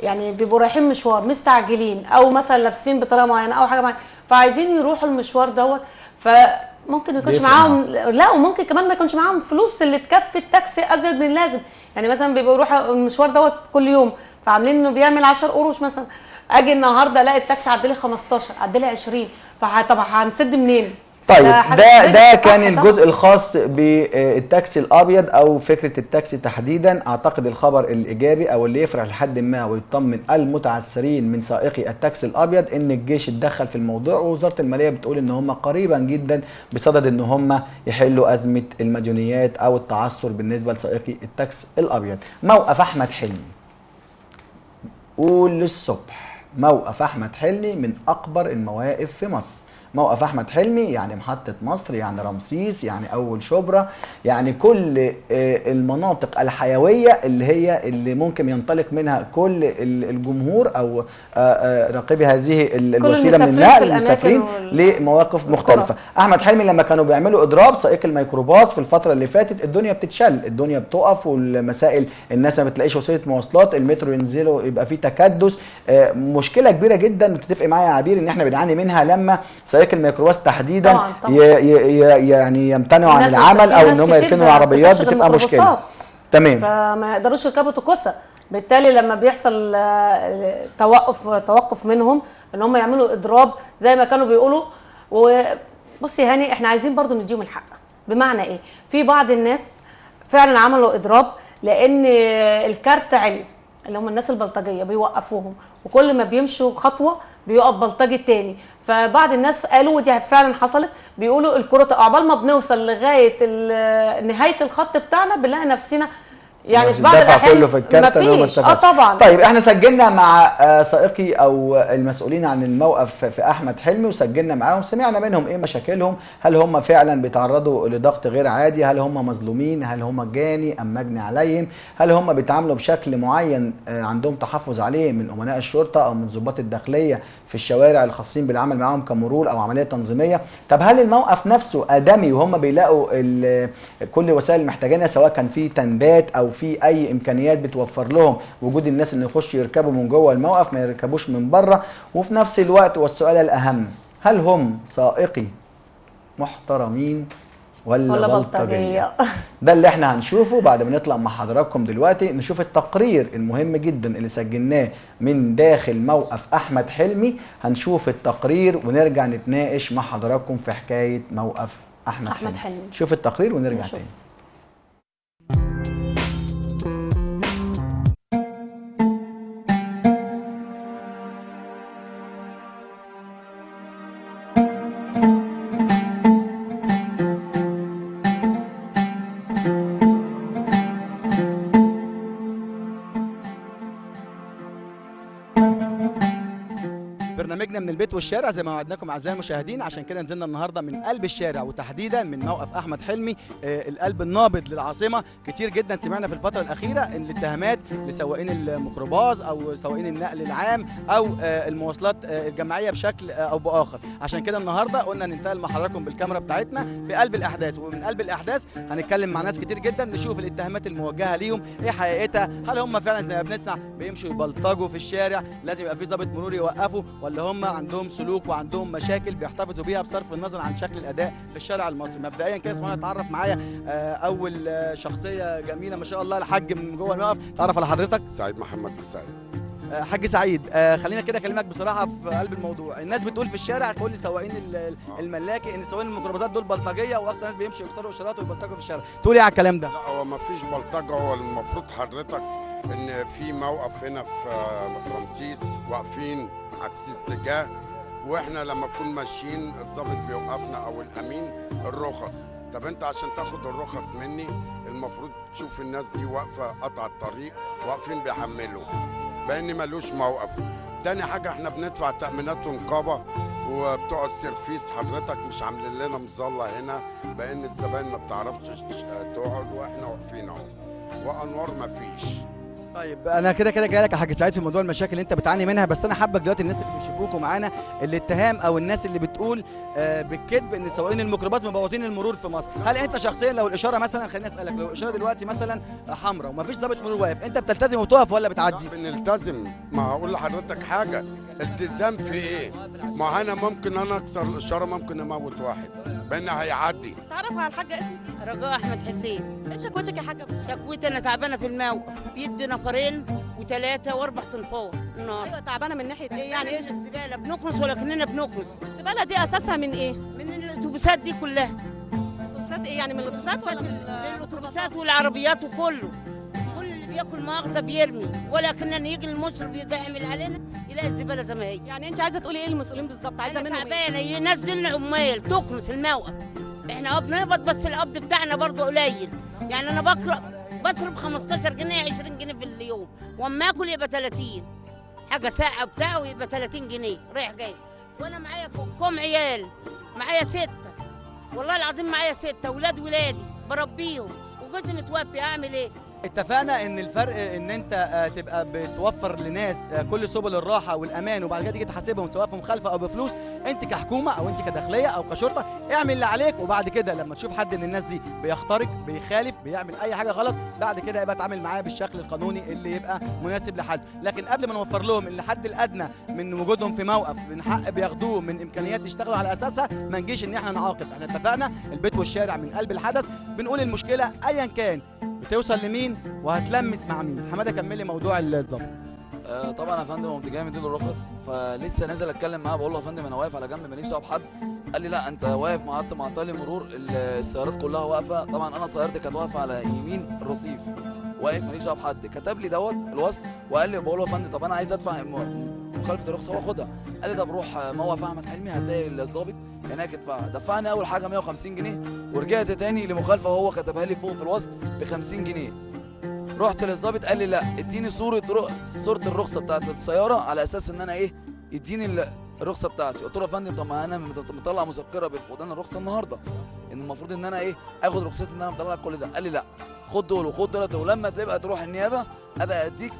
يعني بيبقوا رايحين مشوار مستعجلين، او مثلا لابسين بطريقه معينه او حاجه معينه، فعايزين يروحوا المشوار دوت، فممكن ما يكونش معاهم، لا وممكن كمان ما يكونش معاهم فلوس اللي تكفي التاكسي ازيد من اللازم. يعني مثلا بيبقوا يروحوا المشوار دوت كل يوم، فعاملين انه بيعمل 10 قروش مثلا، اجي النهارده الاقي التاكسي عدلي 15، عدلي 20، فطبعا هنسد منين؟ طيب ده كان الجزء الخاص بالتاكسي الابيض او فكره التاكسي تحديدا. اعتقد الخبر الايجابي او اللي يفرح لحد ما ويطمن المتعثرين من سائقي التاكسي الابيض ان الجيش اتدخل في الموضوع، ووزاره الماليه بتقول ان هم قريبا جدا بصدد ان هم يحلوا ازمه المديونيات او التعثر بالنسبه لسائقي التاكسي الابيض. موقف احمد حلمي، قول للصبح، موقف احمد حلمي من اكبر المواقف في مصر. موقف احمد حلمي يعني محطه مصر، يعني رمسيس، يعني اول شبرا، يعني كل المناطق الحيويه اللي ممكن ينطلق منها كل الجمهور او راكبي هذه الوسيله من النقل المسافرين لمواقف مختلفه. احمد حلمي لما كانوا بيعملوا اضراب سائق الميكروباص في الفتره اللي فاتت، الدنيا بتتشل، الدنيا بتقف، والمسائل الناس ما بتلاقيش وسيله مواصلات، المترو ينزلوا يبقى فيه تكدس. مشكله كبيره جدا، وتتفق معايا يا عبير ان احنا بنعاني منها لما سائق الميكروباص تحديدا طبعا. يعني يمتنعوا عن العمل او ان هم يركنوا العربيات، بتبقى مشكله. تمام. فما يقدروش يركبوا توكسه، بالتالي لما بيحصل توقف منهم ان هم يعملوا اضراب زي ما كانوا بيقولوا. وبصي هاني، احنا عايزين برضو نديهم الحق. بمعنى ايه؟ في بعض الناس فعلا عملوا اضراب لان الكارت علي، اللي هم الناس البلطجيه بيوقفوهم، وكل ما بيمشوا خطوه بيقف بلطجي تاني. فبعض الناس قالوا، ودي فعلا حصلت، بيقولوا الكرة عقبال ما بنوصل لغايه نهايه الخط بتاعنا بنلاقي نفسنا يعني في بعض الاحيان كله في الكارت مفيش. طبعا. طيب احنا سجلنا مع سائقي او المسؤولين عن الموقف في احمد حلمي، وسجلنا معاهم، سمعنا منهم ايه مشاكلهم، هل هم فعلا بيتعرضوا لضغط غير عادي، هل هم مظلومين، هل هم جاني ام مجني عليهم، هل هم بيتعاملوا بشكل معين عندهم تحفظ عليه من امناء الشرطه او من ضباط الداخليه في الشوارع الخاصين بالعمل معاهم كمرور او عمليه تنظيميه. طب هل الموقف نفسه ادمي وهم بيلاقوا كل وسائل المحتاجينها، سواء كان في تنبات او في اي امكانيات بتوفر لهم وجود الناس اللي يخشوا يركبوا من جوه الموقف، ما يركبوش من بره. وفي نفس الوقت والسؤال الاهم، هل هم سائقي محترمين ولا بلطجيه؟ ده اللي احنا هنشوفه بعد ما نطلع مع حضراتكم دلوقتي، نشوف التقرير المهم جدا اللي سجلناه من داخل موقف احمد حلمي. هنشوف التقرير ونرجع نتناقش مع حضراتكم في حكايه موقف احمد حلمي. نشوف التقرير ونرجع تاني. برنامجنا من البيت والشارع زي ما وعدناكم اعزائي المشاهدين، عشان كده نزلنا النهارده من قلب الشارع وتحديدا من موقف احمد حلمي، القلب النابض للعاصمه. كتير جدا سمعنا في الفتره الاخيره ان الاتهامات لسواقين الميكروباص او سواقين النقل العام او المواصلات الجماعيه بشكل او باخر. عشان كده النهارده قلنا ننتقل مع حضراتكم بالكاميرا بتاعتنا في قلب الاحداث، ومن قلب الاحداث هنتكلم مع ناس كتير جدا، نشوف الاتهامات الموجهه ليهم ايه حقيقتها، هل هم فعلا زي ما بنسمع بيمشوا يبلطجوا في الشارع لازم يبقى في ضابط مرور يوقفوا، ولا هم عندهم سلوك وعندهم مشاكل بيحتفظوا بيها بصرف النظر عن شكل الاداء في الشارع المصري. مبدئيا كده اسمعوا نتعرف معايا اول شخصيه جميله ما شاء الله، الحاج من جوه الموقف. تعرف على حضرتك؟ سعيد محمد السعيد. حاج سعيد، خلينا كده اكلمك بصراحه في قلب الموضوع. الناس بتقول في الشارع، كل سواقين الملاكي، ان سواقين الميكروباصات دول بلطجيه واكتر ناس بيمشوا يكسروا اشارات ويبلطجوا في الشارع. تقول ايه على الكلام ده؟ لا هو ما فيش بلطجه، هو المفروض حضرتك ان في موقف هنا في رمسيس واقفين عكس اتجاه، واحنا لما نكون ماشيين الضابط بيوقفنا او الامين الرخص. طب انت عشان تاخد الرخص مني المفروض تشوف الناس دي واقفه قطع الطريق واقفين بيحملوا، بان ملوش موقف. تاني حاجه احنا بندفع تامينات ونقابه، وبتوع السيرفيس حضرتك مش عاملين لنا مظله هنا، بان الزباين ما بتعرفش تقعد واحنا واقفين اهو، وانوار ما فيش. طيب انا كده جاي لك يا حاج سعيد في موضوع المشاكل اللي انت بتعاني منها، بس انا حابك دلوقتي الناس اللي بيشوفوكوا معانا الاتهام او الناس اللي بتقول بالكذب ان سواقين الميكروباص مبوظين المرور في مصر، هل انت شخصيا لو الاشاره مثلا، خليني اسالك، لو الاشاره دلوقتي مثلا حمراء ومفيش ضابط مرور واقف، انت بتلتزم وتقف ولا بتعدي؟ بنلتزم. ما هقول لحضرتك حاجه، التزام في ايه؟ ما انا ممكن انا اكسر الاشاره، ممكن اموت واحد بان هيعدي. تعرف على الحاجه اسمك؟ رجاء احمد حسين. ايه شكوتك يا حاجه؟ شكوتي انا تعبانه في الموقف، بيدي نفرين وثلاثه واربع تنفار النار. ايوه تعبانه من ناحيه ايه يعني؟ ايه الزباله بنكنس ولكننا بنكنس. الزباله دي اساسها من ايه؟ من الاتوبيسات دي كلها. الاتوبيسات ايه يعني؟ من الاتوبيسات ولا من الاتوبيسات والعربيات وكله. كل اللي بياكل مؤاخذه بيرمي، ولكننا نيجي المشرف يعمل علينا يلاقي الزباله زي ما هي. يعني انت عايزه تقولي ايه المسؤولين بالظبط؟ عايزه منهم ايه؟ تعبانه ينزلنا عمال تكنس الموقف. احنا بنقبض بس القبض بتاعنا برضه قليل، يعني انا بصرف 15 جنيه 20 جنيه في اليوم، واما اكل يبقى 30 حاجه ساعه بتاعه يبقى 30 جنيه رايح جاي. وانا معايا كم عيال، معايا 6 والله العظيم، معايا 6 ولادي بربيهم وجوزي متوفي، اعمل ايه؟ اتفقنا ان الفرق ان انت تبقى بتوفر لناس كل سبل الراحه والامان، وبعد كده تيجي تحاسبهم سواء في مخالفه او بفلوس. انت كحكومه او انت كداخليه او كشرطه اعمل اللي عليك، وبعد كده لما تشوف حد من الناس دي بيخترق بيخالف بيعمل اي حاجه غلط، بعد كده يبقى اتعامل معاه بالشكل القانوني اللي يبقى مناسب لحاله. لكن قبل ما نوفر لهم الحد الادنى من وجودهم في موقف، من حق بياخدوه، من امكانيات يشتغلوا على اساسها، ما نجيش ان احنا نعاقب. احنا اتفقنا البيت والشارع من قلب الحدث، بنقول المشكله ايا كان بتوصل لمين وهتلمس مع مين. حماده كمل لي موضوع الظبط. طبعا يا فندم قمت جاي مديله الرخص، فلسه نازل اتكلم معاه بقول له يا فندم انا واقف على جنب ماليش دعوه بحد. قال لي لا انت واقف مع طالب مرور، السيارات كلها واقفه. طبعا انا سيارتي كانت واقفه على يمين الرصيف، واقف ماليش دعوه بحد. كتب لي دوت الوصل وقال لي، بقول له يا فندم طب انا عايز ادفع مخالفه الرخصه، هو خدها. قال لي طب روح موقف احمد حلمي هتلاقي الظابط هناك ادفعها. دفعني اول حاجه 150 جنيه، ورجعت تاني لمخالفه وهو كتبها لي فوق في الوصل ب 50 جنيه. رحت للظابط قال لي لا اديني صوره الرخصه بتاعت السياره على اساس ان انا ايه يديني الرخصه بتاعتي. قلت له يا فندم طب ما انا مطلع مذكره بفقدان الرخصه النهارده، ان المفروض ان انا ايه اخد رخصتي ان انا مطلع كل ده. قال لي لا خد دول وخد دول، ولما تبقى تروح النيابه ابقى اديك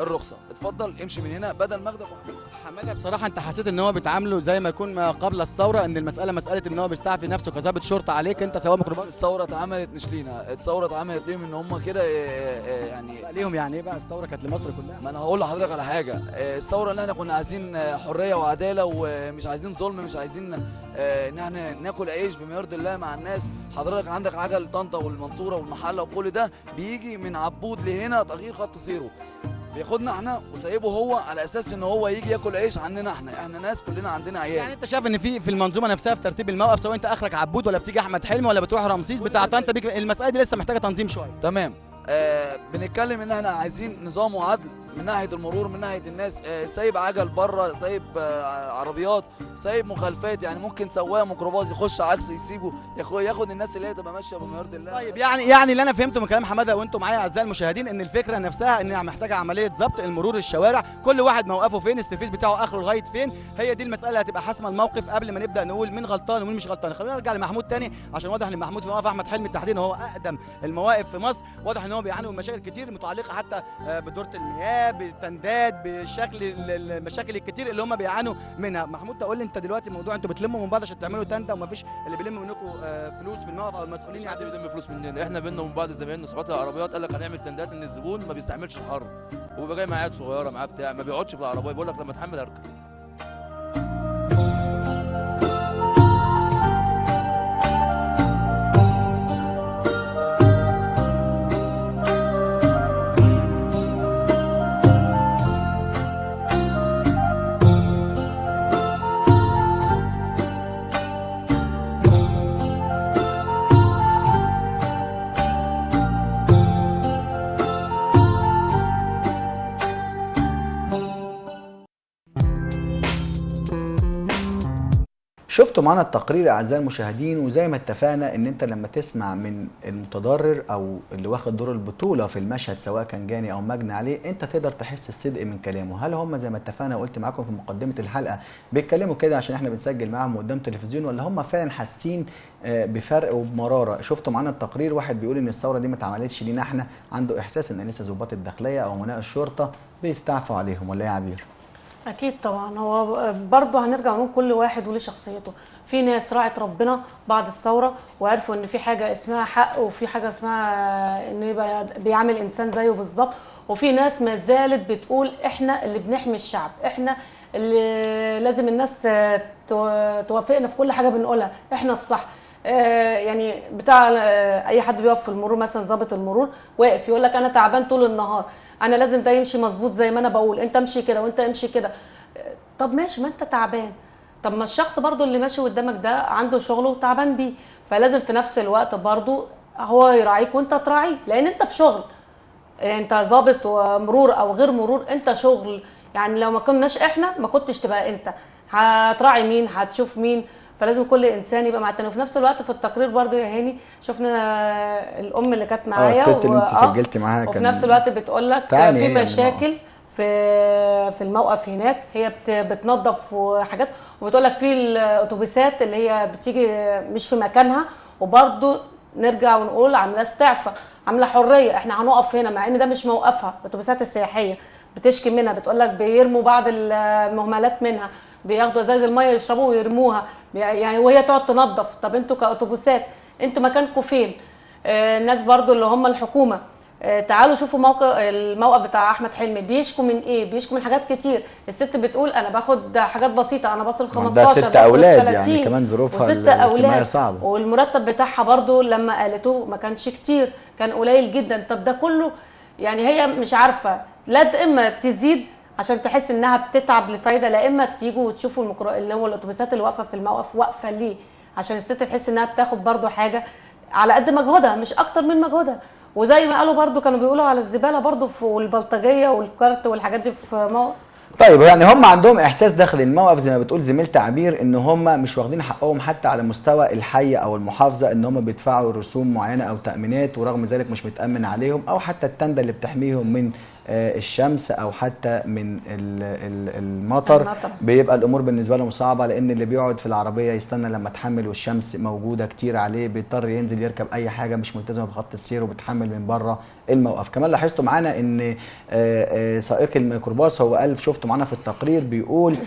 الرخصه، اتفضل امشي من هنا بدل ما اخدك واحبسك. حماده بصراحه انت حسيت ان هو بيتعاملوا زي ما يكون ما قبل الثوره، ان المساله مساله ان هو بيستعفي نفسه كظابط شرطه عليك انت سواء ميكروباص؟ الثوره اتعملت مش لينا، الثوره اتعملت ليهم ان هم كده يعني ليهم. يعني ايه بقى الثوره كانت لمصر كلها؟ ما انا هقول لحضرتك على حاجه، الثوره اللي احنا كنا عايزين حريه وعداله ومش عايزين ظلم، مش عايزين ان احنا ناكل عيش بما يرضي الله مع الناس. حضرتك عندك عجل طنطا والمنصوره والمحله وكل ده بيجي من عبود لهنا تغيير خط سيره، بياخدنا احنا وسايبه هو على اساس ان هو يجي ياكل عيش عننا احنا ناس كلنا عندنا عيال. يعني انت شايف ان في المنظومه نفسها في ترتيب الموقف، سواء انت اخرك عبود ولا بتيجي احمد حلمي ولا بتروح رمسيس بتاع طنطا، بيك المساله دي لسه محتاجه تنظيم شويه. تمام. بنتكلم ان احنا عايزين نظام وعدل من ناحيه المرور، من ناحيه الناس. سايب عجل بره، سايب عربيات، سايب مخالفات. يعني ممكن سواق ميكروباص يخش عكس يسيبه ياخد الناس اللي هي تبقى ماشيه بما يرضي الله. طيب يعني اللي انا فهمته من كلام حماده وانتم معايا اعزائي المشاهدين، ان الفكره نفسها انها محتاجه عمليه ضبط المرور الشوارع، كل واحد موقفه فين، السيرفيس بتاعه اخره لغايه فين، هي دي المساله اللي هتبقى حاسمه الموقف قبل ما نبدا نقول مين غلطان ومين مش غلطان. خلينا نرجع لمحمود تاني، عشان واضح ان محمود في موقف احمد حلمي تحديدا هو اقدم المواقف في مصر، واضح ان هو بيعاني من مشاكل كتير متعلقه حتى بدوره المياه، بالتندات، بالشكل المشاكل الكتير اللي هم بيعانوا منها. محمود تقول لي انت دلوقتي موضوع انتوا بتلموا من بعض عشان تعملوا تنده ومفيش اللي بيلم منكم فلوس في الموقف او المسؤولين؟ مش حد بيلم فلوس مننا، احنا بينا ومن بعض زمايلنا صحابات العربيات قال لك هنعمل تندات ان الزبون ما بيستعملش الحر، وبيبقى جاي معاه عيال صغيره معاه بتاع ما بيقعدش في العربيه، بيقول لك لما اتحمل اركب. شفتوا معانا التقرير اعزائي المشاهدين، وزي ما اتفقنا ان انت لما تسمع من المتضرر او اللي واخد دور البطوله في المشهد سواء كان جاني او مجني عليه، انت تقدر تحس الصدق من كلامه. هل هم زي ما اتفقنا وقلت معاكم في مقدمه الحلقه بيتكلموا كده عشان احنا بنسجل معاهم قدام تلفزيون، ولا هم فعلا حاسين بفرق وبمراره؟ شفتوا معانا التقرير، واحد بيقول ان الثوره دي ما اتعملتش لينا احنا، عنده احساس ان لسه ضباط الداخليه او امناء الشرطه بيستعفوا عليهم، ولا ايه يا عبير؟ اكيد طبعا. هو برضه هنرجع نقول كل واحد وليه شخصيته. في ناس راعت ربنا بعد الثوره وعرفوا ان في حاجه اسمها حق، وفي حاجه اسمها ان يبقى بيعامل انسان زيه بالظبط، وفي ناس ما زالت بتقول احنا اللي بنحمي الشعب، احنا اللي لازم الناس توافقنا في كل حاجه بنقولها، احنا الصح. يعني بتاع اي حد بيقف في المرور مثلا، ضابط المرور واقف يقول لك انا تعبان طول النهار، انا لازم ده يمشي مظبوط زي ما انا بقول، انت امشي كده وانت امشي كده. طب ماشي، ما انت تعبان، طب ما الشخص برضو اللي ماشي قدامك ده عنده شغله وتعبان بيه، فلازم في نفس الوقت برضو هو يراعيك وانت تراعيه، لان انت في شغل، انت ضابط ومرور او غير مرور، انت شغل. يعني لو ما كناش احنا ما كنتش تبقى انت، هتراعي مين؟ هتشوف مين؟ فلازم كل انسان يبقى مع التاني. وفي نفس الوقت في التقرير برضو يا هاني شفنا الام اللي كانت معايا، الست اللي انت سجلتي معاها، وفي نفس الوقت بتقول لك في مشاكل في الموقف هناك، هي بتنظف وحاجات، وبتقول لك في الاتوبيسات اللي هي بتيجي مش في مكانها، وبرضو نرجع ونقول عامله استعفاء، عامله حريه، احنا هنقف هنا مع ان ده مش موقفها. الاتوبيسات السياحيه بتشكي منها، بتقول لك بيرموا بعض المهملات منها، بياخدوا ازاز الميه يشربوا ويرموها، يعني وهي تقعد تنظف. طب انتوا كاتوبيسات انتوا مكانكم فين؟ الناس برضو اللي هم الحكومه، تعالوا شوفوا الموقف بتاع احمد حلمي، بيشكوا من ايه؟ بيشكوا من حاجات كتير. الست بتقول انا باخد حاجات بسيطه، انا بصرف 15، ده 6 اولاد يعني كمان ظروفها الاجتماعيه صعبه، والمرتب بتاعها برضو لما قالته ما كانش كتير، كان قليل جدا. طب ده كله يعني هي مش عارفه، لا اما تزيد عشان تحس انها بتتعب لفايده، لا اما تيجوا وتشوفوا اللي هو الاتوبيسات اللي واقفه في الموقف واقفه ليه؟ عشان الست تحس انها بتاخد برضو حاجه على قد مجهودها مش اكتر من مجهودها. وزي ما قالوا برضو كانوا بيقولوا على الزباله برضو والبلطجيه والكارت والحاجات دي في موقف. طيب يعني هم عندهم احساس داخل الموقف زي ما بتقول زميلتي عبير ان هم مش واخدين حقهم حتى على مستوى الحي او المحافظه، ان هم بيدفعوا رسوم معينه او تامينات، ورغم ذلك مش متامن عليهم، او حتى التنده اللي بتحميهم من الشمس او حتى من المطر، بيبقى الامور بالنسبه لهم صعبه، لان اللي بيقعد في العربيه يستنى لما تحمل والشمس موجوده كتير عليه، بيضطر ينزل يركب اي حاجه مش ملتزمه بخط السير وبتحمل من بره الموقف. كمان لاحظتوا معانا ان سائق الميكروباص هو قال، شفتوا معانا في التقرير بيقول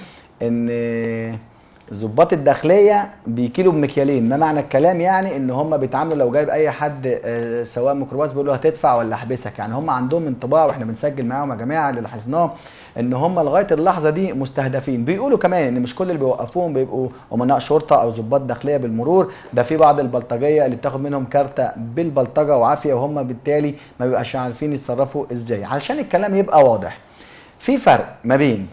ان ضباط الداخليه بيكيلوا بمكيالين. ما معنى الكلام؟ يعني ان هم بيتعاملوا لو جايب اي حد سواء ميكروباص بيقولوا هتدفع ولا احبسك. يعني هم عندهم انطباع، واحنا بنسجل معاهم يا جماعه اللي لاحظناه ان هم لغايه اللحظه دي مستهدفين. بيقولوا كمان ان مش كل اللي بيوقفوهم بيبقوا امناء شرطه او ضباط داخليه بالمرور، ده في بعض البلطجيه اللي بتاخد منهم كارته بالبلطجه وعافيه، وهم بالتالي ما بيبقاش عارفين يتصرفوا ازاي. علشان الكلام يبقى واضح، في فرق ما بين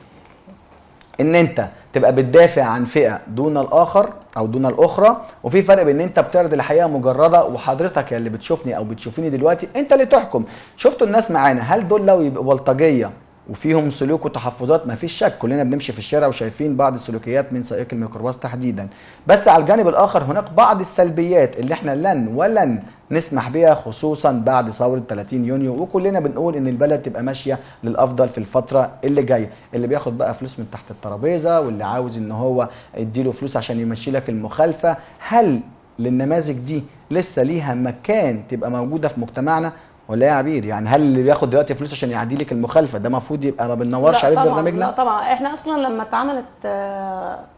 ان انت تبقى بتدافع عن فئه دون الاخر او دون الاخرى، وفي فرق بين ان انت بتعرض الحقيقه مجرده، وحضرتك يا اللي بتشوفني او بتشوفيني دلوقتي انت اللي تحكم. شفتوا الناس معانا، هل دول لو يبقوا بلطجيه وفيهم سلوك وتحفظات؟ ما فيش شك، كلنا بنمشي في الشارع وشايفين بعض السلوكيات من سائق الميكروباص تحديدا، بس على الجانب الاخر هناك بعض السلبيات اللي احنا لن ولن نسمح بها، خصوصا بعد ثوره 30 يونيو، وكلنا بنقول ان البلد تبقى ماشيه للافضل في الفتره اللي جايه. اللي بياخد بقى فلوس من تحت الترابيزه، واللي عاوز ان هو يديله فلوس عشان يمشي لك المخالفه، هل للنماذج دي لسه ليها مكان تبقى موجوده في مجتمعنا ولا ايه يا عبير؟ يعني هل اللي بياخد دلوقتي فلوس عشان يعدي لك المخالفه ده المفروض يبقى ما بننورش عليه برنامجنا؟ لا طبعا، احنا اصلا لما اتعملت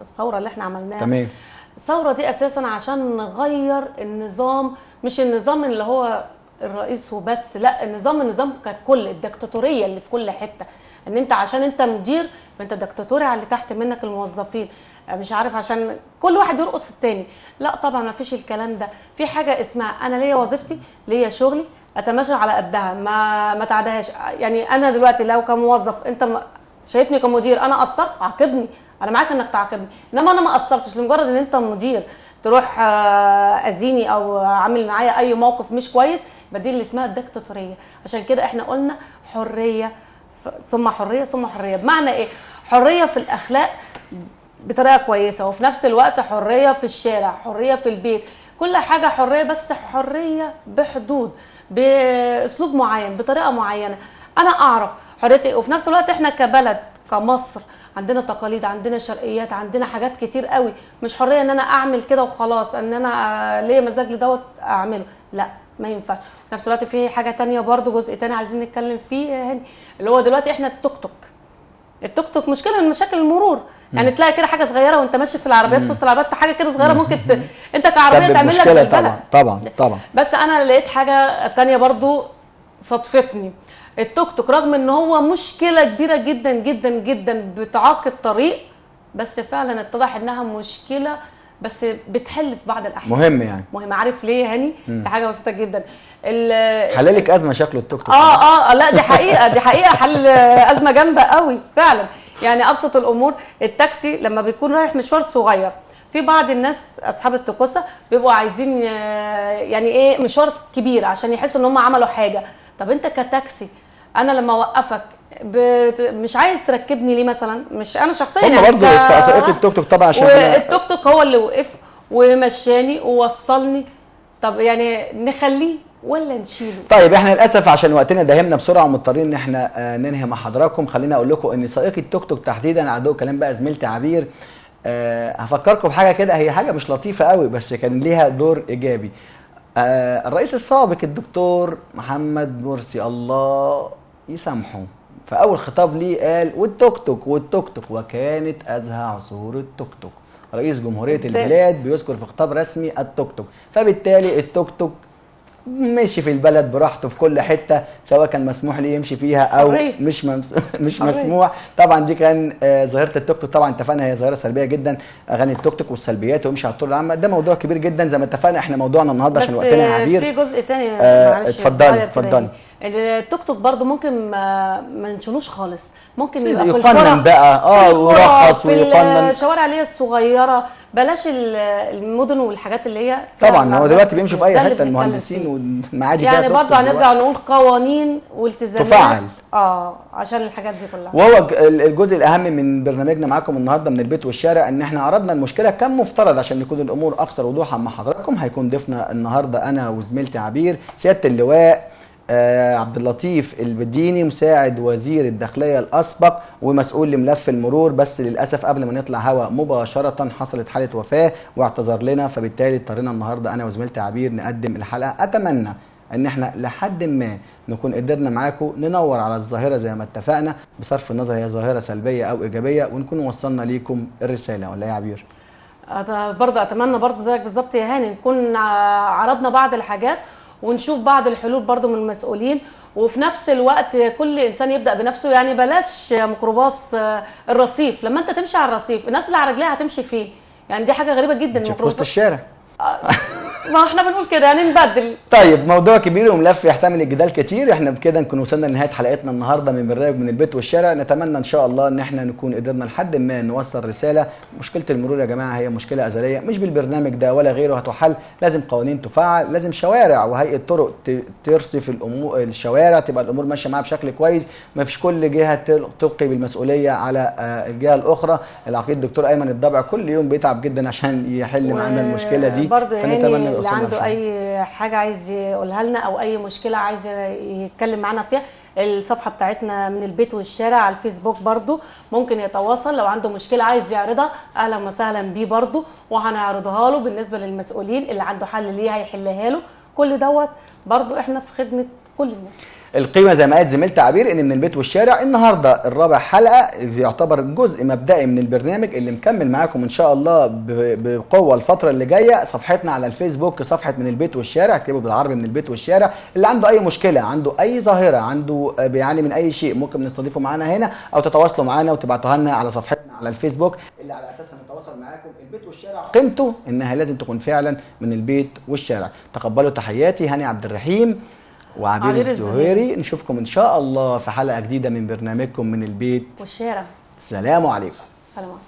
الثوره اللي احنا عملناها، تمام، الثوره دي اساسا عشان نغير النظام، مش النظام اللي هو الرئيس وبس، لا النظام ككل، الدكتاتوريه اللي في كل حته، ان انت عشان انت مدير فانت دكتاتوري على اللي تحت منك الموظفين، مش عارف عشان كل واحد يرقص التاني. لا طبعا ما فيش الكلام ده. في حاجه اسمها انا ليا وظيفتي، ليا شغلي، اتماشى على قدها، ما تعدهاش. يعني انا دلوقتي لو كموظف انت شايفني كمدير انا قصرت، عاقبني، انا معاك انك تعاقبني، انما انا ما قصرتش لمجرد ان انت مدير تروح اذيني او عامل معايا اي موقف مش كويس، بدي اللي اسمها الدكتاتوريه. عشان كده احنا قلنا حريه ثم حريه ثم حريه. بمعنى ايه؟ حريه في الاخلاق بطريقه كويسه، وفي نفس الوقت حريه في الشارع، حريه في البيت، كل حاجه حريه، بس حريه بحدود، باسلوب معين، بطريقه معينه انا اعرف حريتي. وفي نفس الوقت احنا كبلد كمصر عندنا تقاليد، عندنا شرقيات، عندنا حاجات كتير قوي، مش حريه ان انا اعمل كده وخلاص، ان انا ليا مزاج لدوت اعمله، لا ما ينفعش. في نفس الوقت في حاجه تانية برضو، جزء تاني عايزين نتكلم فيه هاني، اللي هو دلوقتي احنا التوك توك مشكله من مشاكل المرور. يعني تلاقي كده حاجه صغيره وانت ماشي في العربيات، في وسط العربيات حاجه كده صغيره ممكن انت كعربيه تعمل لك بلبله. طبعا. بس انا لقيت حاجه تانية برضو صدفتني. التوك توك رغم ان هو مشكله كبيره جدا جدا جدا بتعاق الطريق، بس فعلا اتضح انها مشكله بس بتحل في بعض الاحيان. مهم يعني. مهم. عارف ليه يا هاني؟ دي حاجه بسيطه جدا. حللك ازمه شكله التوك توك. لا دي حقيقه، دي حقيقه حل ازمه جامده قوي فعلا. يعني ابسط الامور، التاكسي لما بيكون رايح مشوار صغير، في بعض الناس اصحاب التكوسه بيبقوا عايزين يعني ايه مشوار كبير عشان يحسوا ان هم عملوا حاجه. طب انت كتاكسي انا لما اوقفك مش عايز تركبني ليه مثلا؟ مش انا شخصيا هم برضه سائق التوك توك طبعا عشان والتوك توك هو اللي وقف ومشاني ووصلني. طب يعني نخليه ولا نشيله؟ طيب احنا للاسف عشان وقتنا داهمنا بسرعه ومضطرين ان احنا ننهي مع حضراتكم. خليني اقول لكم ان سائق التوك توك تحديدا، عدو كلام بقى زميلتي عبير، هفكركم بحاجه كده، هي حاجه مش لطيفه قوي بس كان ليها دور ايجابي. الرئيس السابق الدكتور محمد مرسي الله يسامحه، في اول خطاب ليه قال والتوك توك، وكانت ازهى عصور التوك توك. رئيس جمهوريه البلاد بيذكر في خطاب رسمي التوك توك، فبالتالي التوك توك مشي في البلد براحته في كل حته، سواء كان مسموح ليه يمشي فيها او مش مسموح. طبعا دي كان ظاهره التوك توك، طبعا اتفقنا هي ظاهره سلبيه جدا، اغاني التوك توك والسلبيات ويمشي على الطرق العامه، ده موضوع كبير جدا زي ما اتفقنا. احنا موضوعنا النهارده عشان وقتنا يا عبير في جزء تاني معلش اتفضلي. التوك توك برضو ممكن ما نشيلوش خالص، ممكن يبقى في يقنن بقى ويرخص ويقنن الشوارع اللي هي الصغيره، بلاش المدن والحاجات اللي هي طبعا هو دلوقتي بيمشوا في اي حته المهندسين والمعادي يعني برضو هنرجع نقول قوانين والتزامات تفعل عشان الحاجات دي كلها. وهو الجزء الاهم من برنامجنا معاكم النهارده من البيت والشارع ان احنا عرضنا المشكله كم مفترض عشان يكون الامور اكثر وضوحا مع حضراتكم. هيكون ضيفنا النهارده انا وزميلتي عبير سياده اللواء عبد اللطيف البديني، مساعد وزير الداخليه الاسبق ومسؤول لملف المرور، بس للاسف قبل ما نطلع هوا مباشره حصلت حاله وفاه واعتذر لنا، فبالتالي اضطرينا النهارده انا وزميلتي عبير نقدم الحلقه. اتمنى ان احنا لحد ما نكون قدرنا معاكم ننور على الظاهره زي ما اتفقنا، بصرف النظر هي ظاهره سلبيه او ايجابيه، ونكون وصلنا ليكم الرساله، ولا ايه يا عبير؟ برضه اتمنى برضه زيك بالظبط يا هاني نكون عرضنا بعض الحاجات ونشوف بعض الحلول برضو من المسؤولين، وفي نفس الوقت كل انسان يبدا بنفسه. يعني بلاش ميكروباص الرصيف، لما انت تمشي على الرصيف الناس اللي على رجليها هتمشي فين؟ يعني دي حاجه غريبه جدا. في وسط الشارع ما احنا بنقول كده يعني نبدل. طيب موضوع كبير وملف يحتمل الجدال كتير. احنا بكده نكون وصلنا لنهايه حلقتنا النهارده من برنامج من البيت والشارع. نتمنى ان شاء الله ان احنا نكون قدرنا لحد ما نوصل رساله. مشكله المرور يا جماعه هي مشكله ازليه، مش بالبرنامج ده ولا غيره هتحل. لازم قوانين تفعل، لازم شوارع وهيئه طرق ترصف الشوارع، تبقى الامور ماشيه معاها بشكل كويس، ما فيش كل جهه تلقي بالمسؤوليه على الجهه الاخرى. العقيد الدكتور ايمن الضبع كل يوم بيتعب جدا عشان يحل معانا المشكله دي، فنتمنى اللي عنده اي حاجه عايز يقولها لنا او اي مشكله عايز يتكلم معانا فيها، الصفحه بتاعتنا من البيت والشارع على الفيسبوك برضو ممكن يتواصل. لو عنده مشكله عايز يعرضها اهلا وسهلا بيه برضو، وهنعرضها له. بالنسبه للمسؤولين اللي عنده حل ليه هيحلها له. كل دوت برضو احنا في خدمه كل الناس. القيمه زي ما قالت زميلتي عبير ان من البيت والشارع النهارده الرابع حلقه يعتبر جزء مبدئي من البرنامج اللي مكمل معاكم ان شاء الله بقوه الفتره اللي جايه. صفحتنا على الفيسبوك صفحه من البيت والشارع، اكتبوا بالعربي من البيت والشارع. اللي عنده اي مشكله، عنده اي ظاهره، عنده بيعاني من اي شيء، ممكن نستضيفه معانا هنا او تتواصلوا معانا وتبعتوها لنا على صفحتنا على الفيسبوك اللي على اساسها نتواصل معاكم. البيت والشارع قيمته انها لازم تكون فعلا من البيت والشارع. تقبلوا تحياتي هاني عبد الرحيم وعبير الزهيري. نشوفكم ان شاء الله في حلقه جديده من برنامجكم من البيت والشارع. السلام عليكم. سلام عليكم.